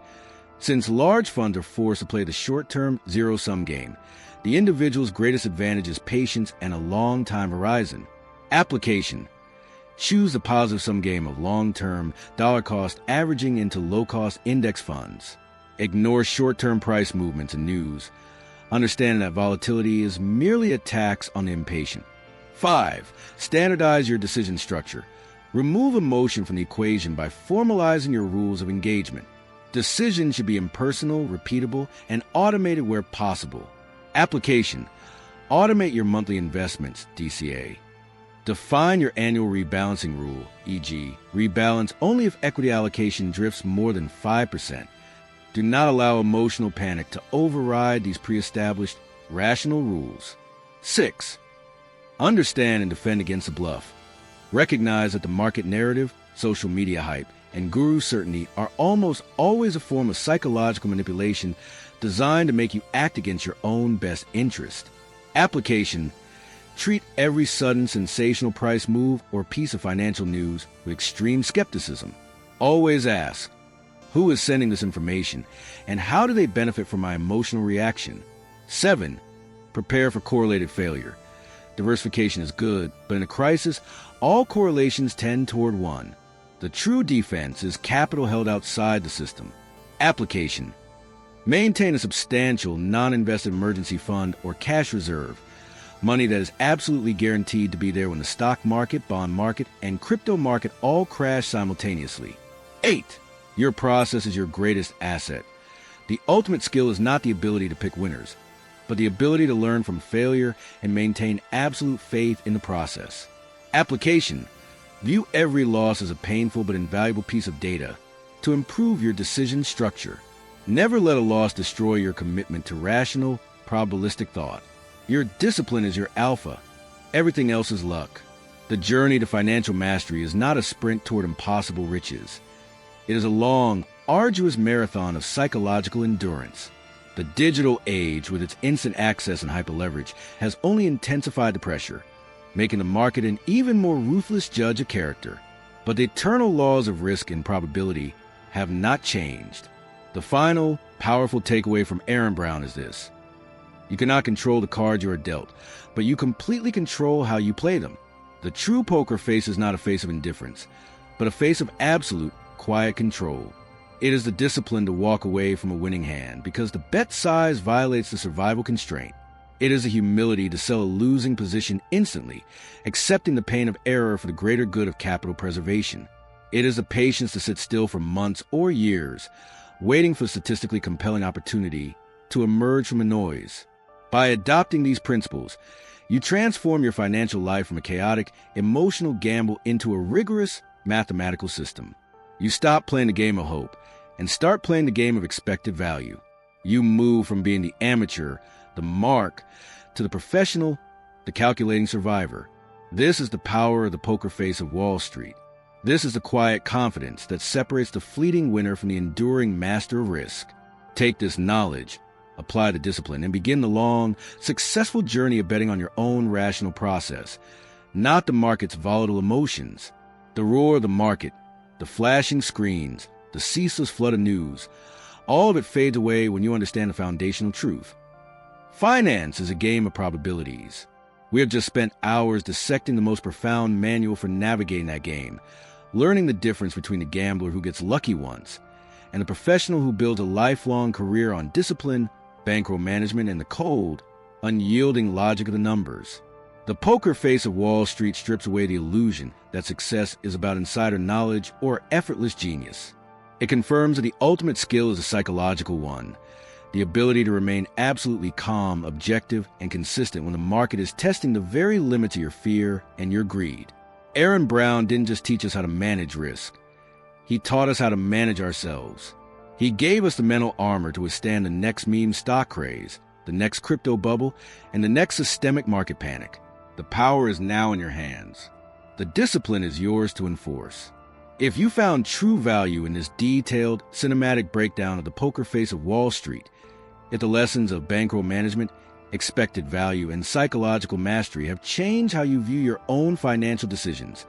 Since large funds are forced to play the short-term zero-sum game, the individual's greatest advantage is patience and a long time horizon. Application. Choose the positive-sum game of long-term, dollar-cost averaging into low-cost index funds. Ignore short-term price movements and news, understanding that volatility is merely a tax on the impatient. 5. Standardize your decision structure. Remove emotion from the equation by formalizing your rules of engagement. Decisions should be impersonal, repeatable, and automated where possible. Application. Automate your monthly investments, DCA. Define your annual rebalancing rule, e.g., rebalance only if equity allocation drifts more than 5%. Do not allow emotional panic to override these pre-established, rational rules. 6. Understand and defend against a bluff. Recognize that the market narrative, social media hype, and guru certainty are almost always a form of psychological manipulation designed to make you act against your own best interest. Application. Treat every sudden sensational price move or piece of financial news with extreme skepticism. Always ask, who is sending this information, and how do they benefit from my emotional reaction? 7. Prepare for correlated failure. Diversification is good, but in a crisis, all correlations tend toward one. The true defense is capital held outside the system. Application. Maintain a substantial, non-invested emergency fund or cash reserve, money that is absolutely guaranteed to be there when the stock market, bond market, and crypto market all crash simultaneously. 8. Your process is your greatest asset. The ultimate skill is not the ability to pick winners, but the ability to learn from failure and maintain absolute faith in the process. Application. View every loss as a painful but invaluable piece of data to improve your decision structure. Never let a loss destroy your commitment to rational, probabilistic thought. Your discipline is your alpha. Everything else is luck. The journey to financial mastery is not a sprint toward impossible riches. It is a long, arduous marathon of psychological endurance. The digital age, with its instant access and hyperleverage, has only intensified the pressure, making the market an even more ruthless judge of character. But the eternal laws of risk and probability have not changed. The final, powerful takeaway from Aaron Brown is this: you cannot control the cards you are dealt, but you completely control how you play them. The true poker face is not a face of indifference, but a face of absolute, quiet control. It is the discipline to walk away from a winning hand because the bet size violates the survival constraint. It is the humility to sell a losing position instantly, accepting the pain of error for the greater good of capital preservation. It is the patience to sit still for months or years, waiting for statistically compelling opportunity to emerge from the noise. By adopting these principles, You transform your financial life from a chaotic, emotional gamble into a rigorous, mathematical system. You stop playing the game of hope and start playing the game of expected value. You move from being the amateur, the mark, to the professional, the calculating survivor. This is the power of the poker face of Wall Street. This is the quiet confidence that separates the fleeting winner from the enduring master of risk. Take this knowledge, apply the discipline, and begin the long, successful journey of betting on your own rational process, not the market's volatile emotions. The roar of the market, the flashing screens, the ceaseless flood of news, all of it fades away when you understand the foundational truth. Finance is a game of probabilities. We have just spent hours dissecting the most profound manual for navigating that game, learning the difference between the gambler who gets lucky once and the professional who builds a lifelong career on discipline, bankroll management, and the cold, unyielding logic of the numbers. The poker face of Wall Street strips away the illusion that success is about insider knowledge or effortless genius. It confirms that the ultimate skill is a psychological one, the ability to remain absolutely calm, objective, and consistent when the market is testing the very limits of your fear and your greed. Aaron Brown didn't just teach us how to manage risk. He taught us how to manage ourselves. He gave us the mental armor to withstand the next meme stock craze, the next crypto bubble, and the next systemic market panic. The power is now in your hands. The discipline is yours to enforce. If you found true value in this detailed, cinematic breakdown of the poker face of Wall Street, if the lessons of bankroll management, expected value, and psychological mastery have changed how you view your own financial decisions,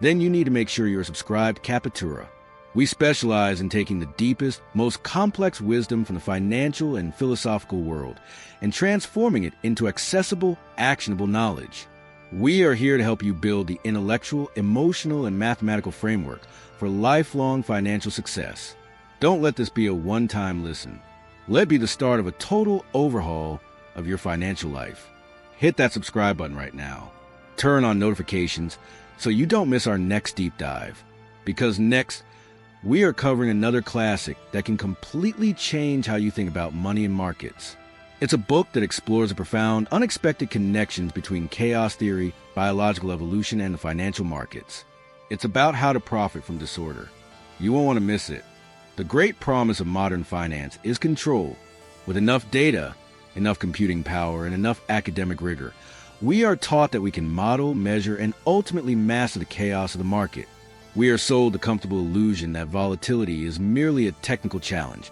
then you need to make sure you're subscribed to Capitura. We specialize in taking the deepest, most complex wisdom from the financial and philosophical world and transforming it into accessible, actionable knowledge. We are here to help you build the intellectual, emotional, and mathematical framework for lifelong financial success. Don't let this be a one-time listen. Let it be the start of a total overhaul of your financial life. Hit that subscribe button right now. Turn on notifications so you don't miss our next deep dive. Because next, we are covering another classic that can completely change how you think about money and markets. It's a book that explores the profound, unexpected connections between chaos theory, biological evolution, and the financial markets. It's about how to profit from disorder. You won't want to miss it. The great promise of modern finance is control. With enough data, enough computing power, and enough academic rigor, we are taught that we can model, measure, and ultimately master the chaos of the market. We are sold the comfortable illusion that volatility is merely a technical challenge,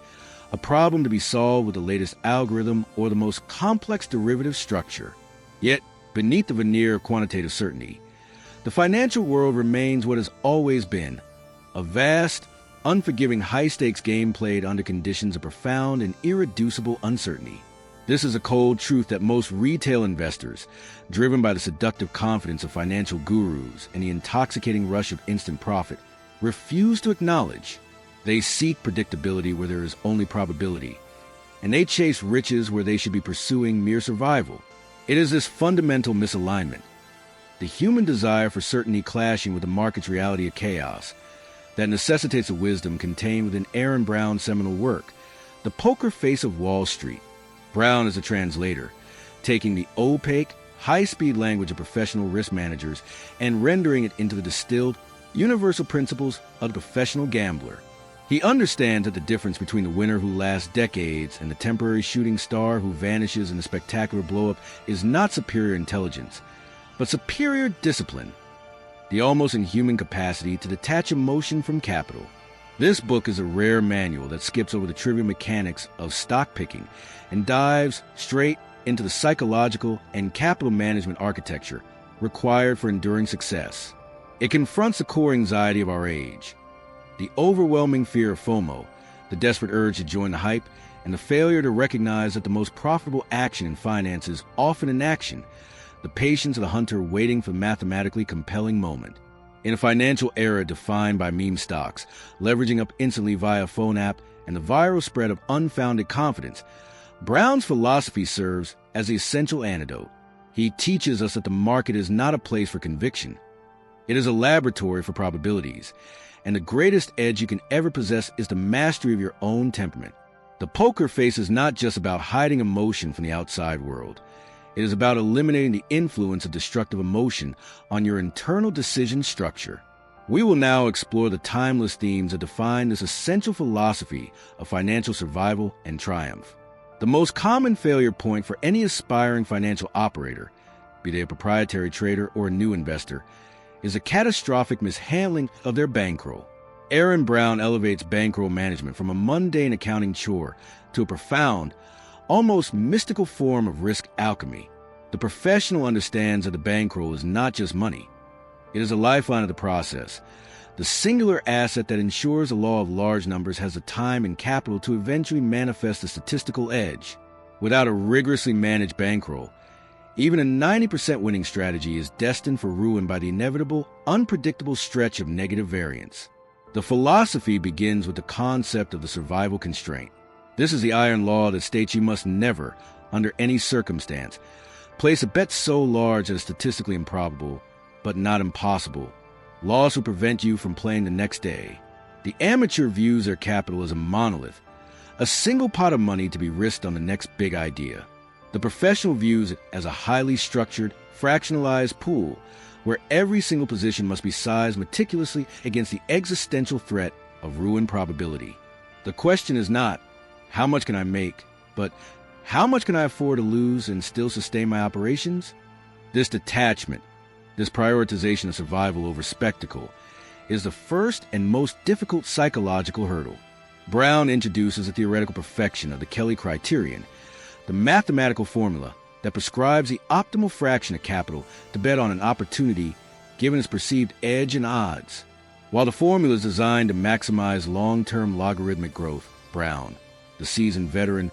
a problem to be solved with the latest algorithm or the most complex derivative structure. Yet, beneath the veneer of quantitative certainty, the financial world remains what has always been, a vast, unforgiving high-stakes game played under conditions of profound and irreducible uncertainty. This is a cold truth that most retail investors, driven by the seductive confidence of financial gurus and the intoxicating rush of instant profit, refuse to acknowledge. They seek predictability where there is only probability, and they chase riches where they should be pursuing mere survival. It is this fundamental misalignment, the human desire for certainty clashing with the market's reality of chaos, that necessitates the wisdom contained within Aaron Brown's seminal work, The Poker Face of Wall Street. Brown is a translator, taking the opaque, high-speed language of professional risk managers and rendering it into the distilled, universal principles of the professional gambler. He understands that the difference between the winner who lasts decades and the temporary shooting star who vanishes in a spectacular blow-up is not superior intelligence, but superior discipline, the almost inhuman capacity to detach emotion from capital. This book is a rare manual that skips over the trivial mechanics of stock picking and dives straight into the psychological and capital management architecture required for enduring success. It confronts the core anxiety of our age, the overwhelming fear of FOMO, the desperate urge to join the hype, and the failure to recognize that the most profitable action in finance is often inaction, the patience of the hunter waiting for the mathematically compelling moment. In a financial era defined by meme stocks, leveraging up instantly via phone app, and the viral spread of unfounded confidence, Brown's philosophy serves as the essential antidote. He teaches us that the market is not a place for conviction. It is a laboratory for probabilities, and the greatest edge you can ever possess is the mastery of your own temperament. The poker face is not just about hiding emotion from the outside world. It is about eliminating the influence of destructive emotion on your internal decision structure. We will now explore the timeless themes that define this essential philosophy of financial survival and triumph. The most common failure point for any aspiring financial operator, be they a proprietary trader or a new investor, is a catastrophic mishandling of their bankroll. Aaron Brown elevates bankroll management from a mundane accounting chore to a profound, almost mystical form of risk alchemy. The professional understands that the bankroll is not just money. It is a lifeline of the process, the singular asset that ensures the law of large numbers has the time and capital to eventually manifest a statistical edge. Without a rigorously managed bankroll, even a 90% winning strategy is destined for ruin by the inevitable, unpredictable stretch of negative variance. The philosophy begins with the concept of the survival constraint. This is the iron law that states you must never, under any circumstance, place a bet so large that it's statistically improbable, but not impossible. Loss will prevent you from playing the next day. The amateur views their capital as a monolith, a single pot of money to be risked on the next big idea. The professional views it as a highly structured, fractionalized pool where every single position must be sized meticulously against the existential threat of ruin probability. The question is not, how much can I make, but how much can I afford to lose and still sustain my operations? This detachment, this prioritization of survival over spectacle, is the first and most difficult psychological hurdle. Brown introduces the theoretical perfection of the Kelly criterion, the mathematical formula that prescribes the optimal fraction of capital to bet on an opportunity given its perceived edge and odds. While the formula is designed to maximize long-term logarithmic growth, Brown, the seasoned veteran,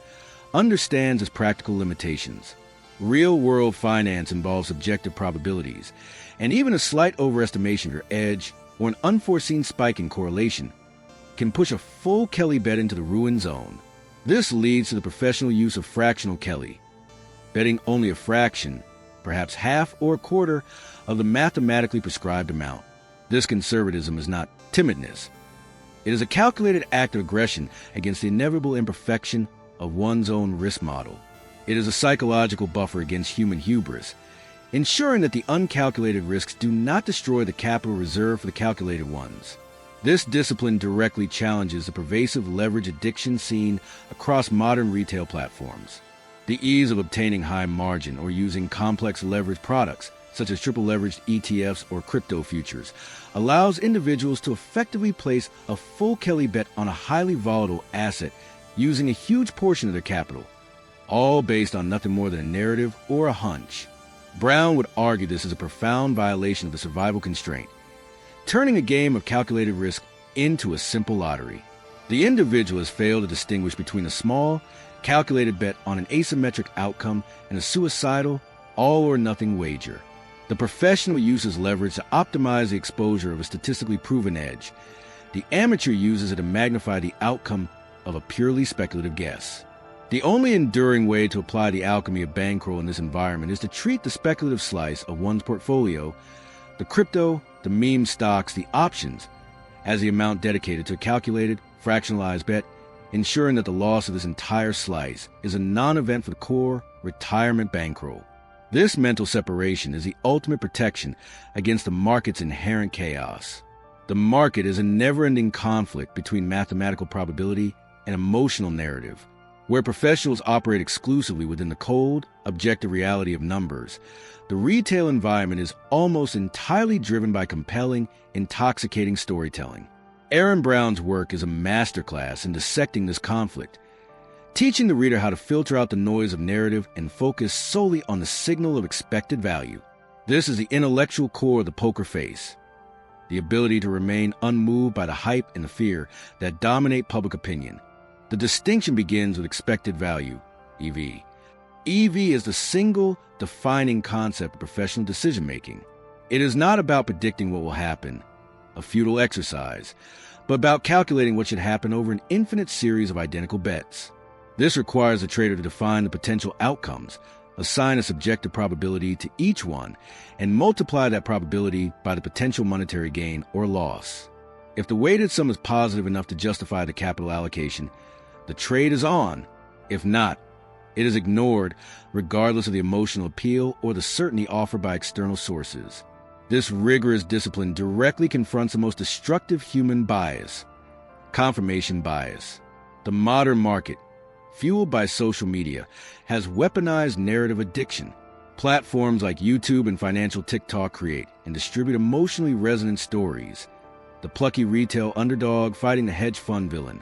understands its practical limitations. Real-world finance involves subjective probabilities, and even a slight overestimation of your edge or an unforeseen spike in correlation can push a full Kelly bet into the ruin zone. This leads to the professional use of fractional Kelly, betting only a fraction, perhaps half or a quarter, of the mathematically prescribed amount. This conservatism is not timidness. It is a calculated act of aggression against the inevitable imperfection of one's own risk model. It is a psychological buffer against human hubris, ensuring that the uncalculated risks do not destroy the capital reserved for the calculated ones. This discipline directly challenges the pervasive leverage addiction seen across modern retail platforms. The ease of obtaining high margin or using complex leverage products, such as triple leveraged ETFs or crypto futures, allows individuals to effectively place a full Kelly bet on a highly volatile asset using a huge portion of their capital, all based on nothing more than a narrative or a hunch. Brown would argue this is a profound violation of the survival constraint, turning a game of calculated risk into a simple lottery. The individual has failed to distinguish between a small, calculated bet on an asymmetric outcome and a suicidal, all-or-nothing wager. The professional uses leverage to optimize the exposure of a statistically proven edge. The amateur uses it to magnify the outcome of a purely speculative guess. The only enduring way to apply the alchemy of bankroll in this environment is to treat the speculative slice of one's portfolio, the crypto, the meme stocks, the options, as the amount dedicated to a calculated, fractionalized bet, ensuring that the loss of this entire slice is a non-event for the core retirement bankroll. This mental separation is the ultimate protection against the market's inherent chaos. The market is a never-ending conflict between mathematical probability and emotional narrative, where professionals operate exclusively within the cold, objective reality of numbers. The retail environment is almost entirely driven by compelling, intoxicating storytelling. Aaron Brown's work is a masterclass in dissecting this conflict, teaching the reader how to filter out the noise of narrative and focus solely on the signal of expected value. This is the intellectual core of the poker face, the ability to remain unmoved by the hype and the fear that dominate public opinion. The distinction begins with expected value, EV. EV is the single defining concept of professional decision-making. It is not about predicting what will happen, a futile exercise, but about calculating what should happen over an infinite series of identical bets. This requires the trader to define the potential outcomes, assign a subjective probability to each one, and multiply that probability by the potential monetary gain or loss. If the weighted sum is positive enough to justify the capital allocation, the trade is on. If not, It is ignored regardless of the emotional appeal or the certainty offered by external sources. This rigorous discipline directly confronts the most destructive human bias, confirmation bias. The modern market, fueled by social media, has weaponized narrative addiction. Platforms like YouTube and financial TikTok create and distribute emotionally resonant stories. The plucky retail underdog fighting the hedge fund villain,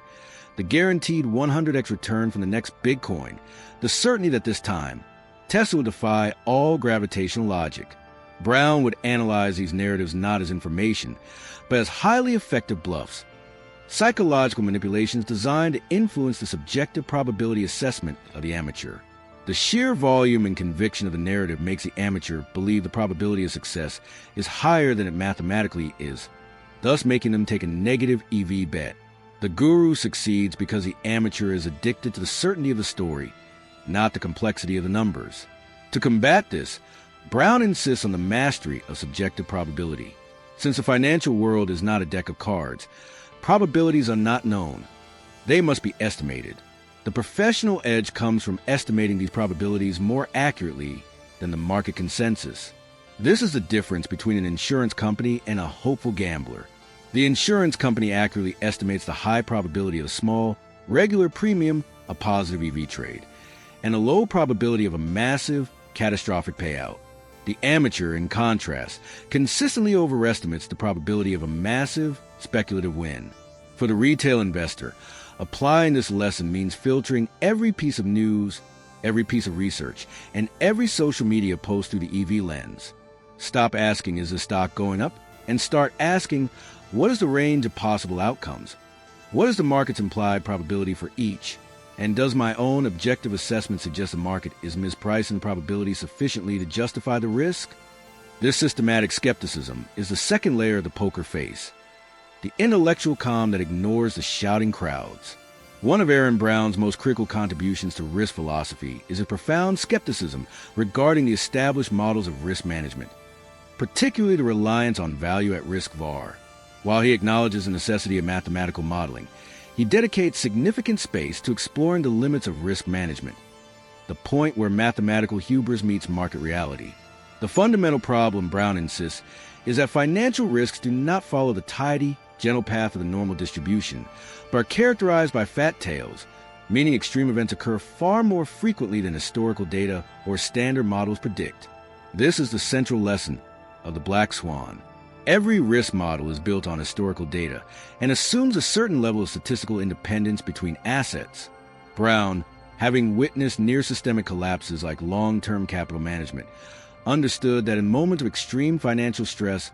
the guaranteed 100x return from the next Bitcoin, the certainty that this time, Tesla will defy all gravitational logic. Brown would analyze these narratives not as information, but as highly effective bluffs, psychological manipulations designed to influence the subjective probability assessment of the amateur. The sheer volume and conviction of the narrative makes the amateur believe the probability of success is higher than it mathematically is, thus making them take a negative EV bet. The guru succeeds because the amateur is addicted to the certainty of the story, not the complexity of the numbers. To combat this, Brown insists on the mastery of subjective probability. Since the financial world is not a deck of cards, probabilities are not known. They must be estimated. The professional edge comes from estimating these probabilities more accurately than the market consensus. This is the difference between an insurance company and a hopeful gambler. The insurance company accurately estimates the high probability of a small, regular premium, a positive EV trade, and a low probability of a massive, catastrophic payout. The amateur, in contrast, consistently overestimates the probability of a massive, speculative win. For the retail investor, applying this lesson means filtering every piece of news, every piece of research, and every social media post through the EV lens. Stop asking, is the stock going up? And start asking, what is the range of possible outcomes? What is the market's implied probability for each? And does my own objective assessment suggest the market is mispricing the probability sufficiently to justify the risk? This systematic skepticism is the second layer of the poker face, the intellectual calm that ignores the shouting crowds. One of Aaron Brown's most critical contributions to risk philosophy is a profound skepticism regarding the established models of risk management, particularly the reliance on value-at-risk VAR. While he acknowledges the necessity of mathematical modeling, he dedicates significant space to exploring the limits of risk management, the point where mathematical hubris meets market reality. The fundamental problem, Brown insists, is that financial risks do not follow the tidy, gentle path of the normal distribution, but are characterized by fat tails, meaning extreme events occur far more frequently than historical data or standard models predict. This is the central lesson of the black swan. Every risk model is built on historical data and assumes a certain level of statistical independence between assets. Brown, having witnessed near-systemic collapses like long-term capital management, understood that in moments of extreme financial stress,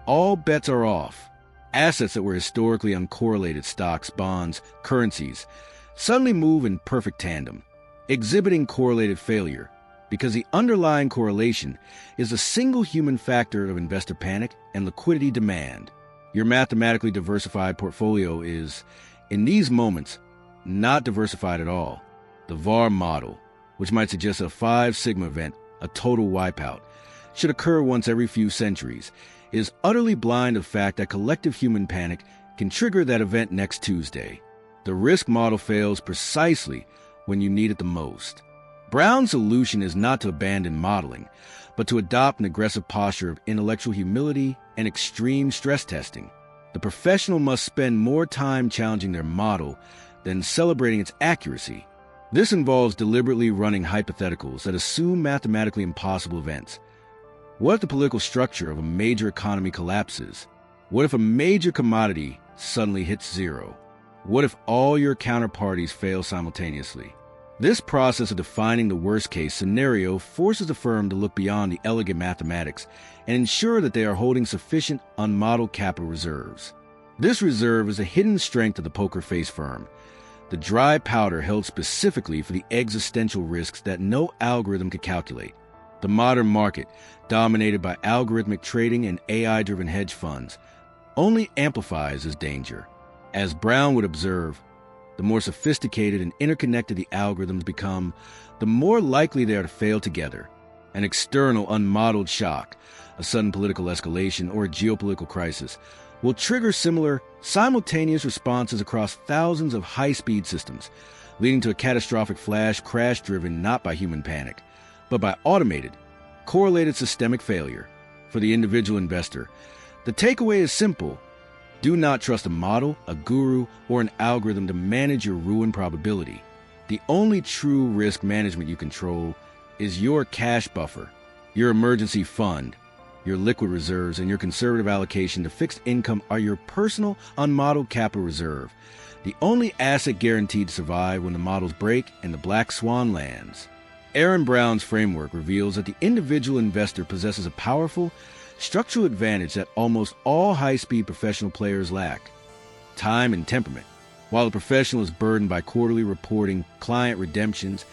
all bets are off. Assets that were historically uncorrelated, stocks, bonds, currencies, suddenly move in perfect tandem, exhibiting correlated failure, because the underlying correlation is the single human factor of investor panic and liquidity demand. Your mathematically diversified portfolio is, in these moments, not diversified at all. The VAR model, which might suggest a 5 sigma event, a total wipeout, should occur once every few centuries, is utterly blind of the fact that collective human panic can trigger that event next Tuesday. The risk model fails precisely when you need it the most. Brown's solution is not to abandon modeling, but to adopt an aggressive posture of intellectual humility and extreme stress testing. The professional must spend more time challenging their model than celebrating its accuracy. This involves deliberately running hypotheticals that assume mathematically impossible events. What if the political structure of a major economy collapses? What if a major commodity suddenly hits zero? What if all your counterparties fail simultaneously? This process of defining the worst-case scenario forces the firm to look beyond the elegant mathematics and ensure that they are holding sufficient unmodeled capital reserves. This reserve is a hidden strength of the poker face firm, the dry powder held specifically for the existential risks that no algorithm could calculate. The modern market, dominated by algorithmic trading and AI-driven hedge funds, only amplifies this danger. As Brown would observe, the more sophisticated and interconnected the algorithms become, the more likely they are to fail together. An external, unmodeled shock, a sudden political escalation, or a geopolitical crisis will trigger similar, simultaneous responses across thousands of high-speed systems, leading to a catastrophic flash crash driven not by human panic, but by automated, correlated systemic failure. For the individual investor, the takeaway is simple. Do not trust a model, a guru, or an algorithm to manage your ruin probability. The only true risk management you control is your cash buffer, your emergency fund, your liquid reserves, and your conservative allocation to fixed income are your personal, unmodeled capital reserve, the only asset guaranteed to survive when the models break and the black swan lands. Aaron Brown's framework reveals that the individual investor possesses a powerful, structural advantage that almost all high-speed professional players lack: time and temperament. While the professional is burdened by quarterly reporting, client redemptions,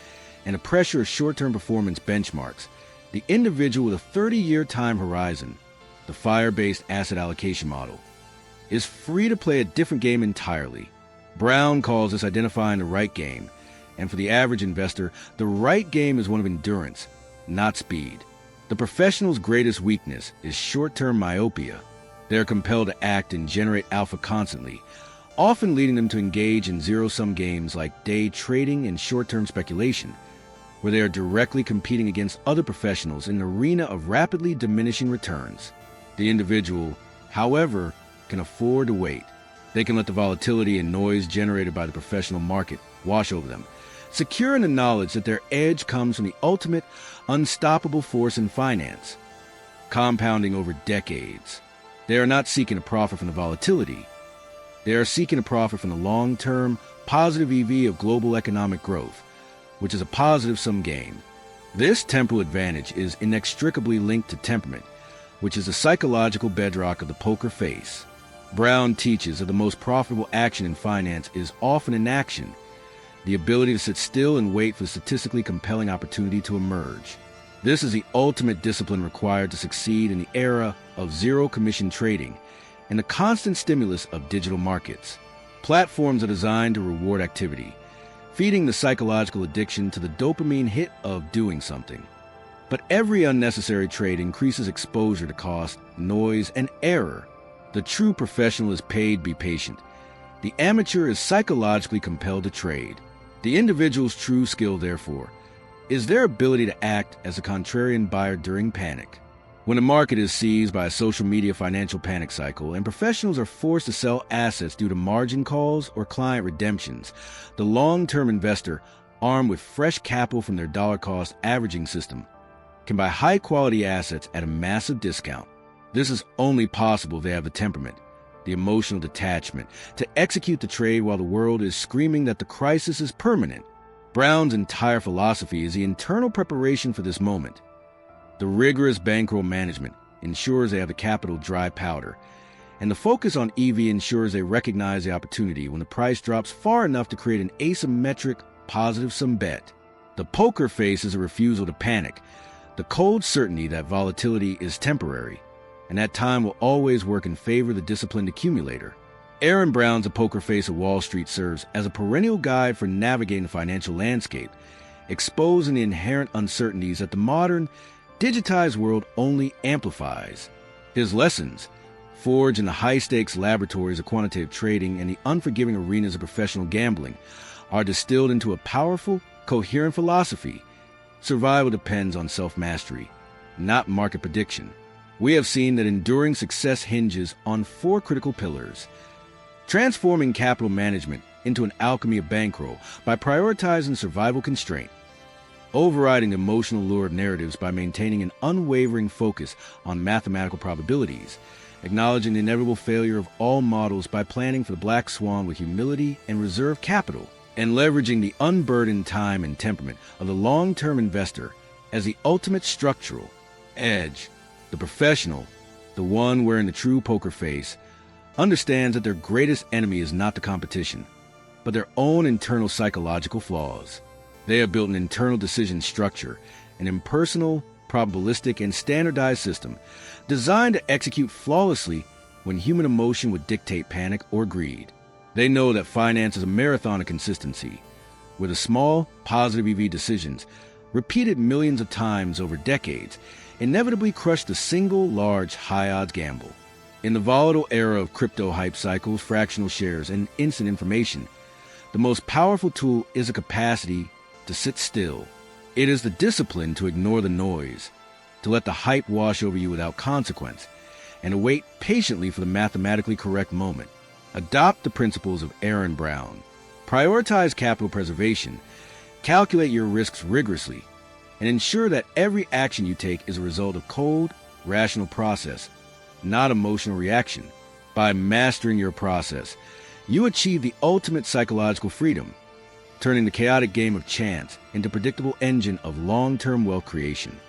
and the pressure of short-term performance benchmarks, the individual with a 30-year time horizon, the fire-based asset allocation model, is free to play a different game entirely. Brown calls this identifying the right game, and for the average investor, the right game is one of endurance, not speed. The professional's greatest weakness is short-term myopia. They are compelled to act and generate alpha constantly, often leading them to engage in zero-sum games like day trading and short-term speculation, where they are directly competing against other professionals in an arena of rapidly diminishing returns. The individual, however, can afford to wait. They can let the volatility and noise generated by the professional market wash over them, secure in the knowledge that their edge comes from the ultimate, unstoppable force in finance, compounding over decades. They are not seeking a profit from the volatility. They are seeking a profit from the long-term, positive EV of global economic growth, which is a positive-sum game. This temporal advantage is inextricably linked to temperament, which is the psychological bedrock of the poker face. Brown teaches that the most profitable action in finance is often inaction, the ability to sit still and wait for the statistically compelling opportunity to emerge. This is the ultimate discipline required to succeed in the era of zero-commission trading and the constant stimulus of digital markets. Platforms are designed to reward activity, feeding the psychological addiction to the dopamine hit of doing something. But every unnecessary trade increases exposure to cost, noise, and error. The true professional is paid to be patient. The amateur is psychologically compelled to trade. The individual's true skill, therefore, is their ability to act as a contrarian buyer during panic. When the market is seized by a social media financial panic cycle and professionals are forced to sell assets due to margin calls or client redemptions, the long-term investor, armed with fresh capital from their dollar-cost averaging system, can buy high-quality assets at a massive discount. This is only possible if they have the temperament, the emotional detachment, to execute the trade while the world is screaming that the crisis is permanent. Brown's entire philosophy is the internal preparation for this moment. The rigorous bankroll management ensures they have the capital dry powder, and the focus on EV ensures they recognize the opportunity when the price drops far enough to create an asymmetric, positive-sum bet. The poker face is a refusal to panic, the cold certainty that volatility is temporary, and that time will always work in favor of the disciplined accumulator. Aaron Brown's A Poker Face of Wall Street serves as a perennial guide for navigating the financial landscape, exposing the inherent uncertainties that the modern, digitized world only amplifies. His lessons, forged in the high-stakes laboratories of quantitative trading and the unforgiving arenas of professional gambling, are distilled into a powerful, coherent philosophy. Survival depends on self-mastery, not market prediction. We have seen that enduring success hinges on 4 critical pillars: transforming capital management into an alchemy of bankroll by prioritizing survival constraint, overriding the emotional lure of narratives by maintaining an unwavering focus on mathematical probabilities, acknowledging the inevitable failure of all models by planning for the black swan with humility and reserve capital, and leveraging the unburdened time and temperament of the long-term investor as the ultimate structural edge. The professional, the one wearing the true poker face, understands that their greatest enemy is not the competition, but their own internal psychological flaws. They have built an internal decision structure, an impersonal, probabilistic, and standardized system designed to execute flawlessly when human emotion would dictate panic or greed. They know that finance is a marathon of consistency, where the small, positive EV decisions, repeated millions of times over decades, inevitably crush the single large high-odds gamble. In the volatile era of crypto hype cycles, fractional shares, and instant information, The most powerful tool is a capacity to sit still. It is the discipline to ignore the noise, to let the hype wash over you without consequence, and to wait patiently for the mathematically correct moment. Adopt the principles of Aaron Brown. Prioritize capital preservation, calculate your risks rigorously, and ensure that every action you take is a result of cold, rational process, not emotional reaction. By mastering your process, you achieve the ultimate psychological freedom, turning the chaotic game of chance into a predictable engine of long-term wealth creation.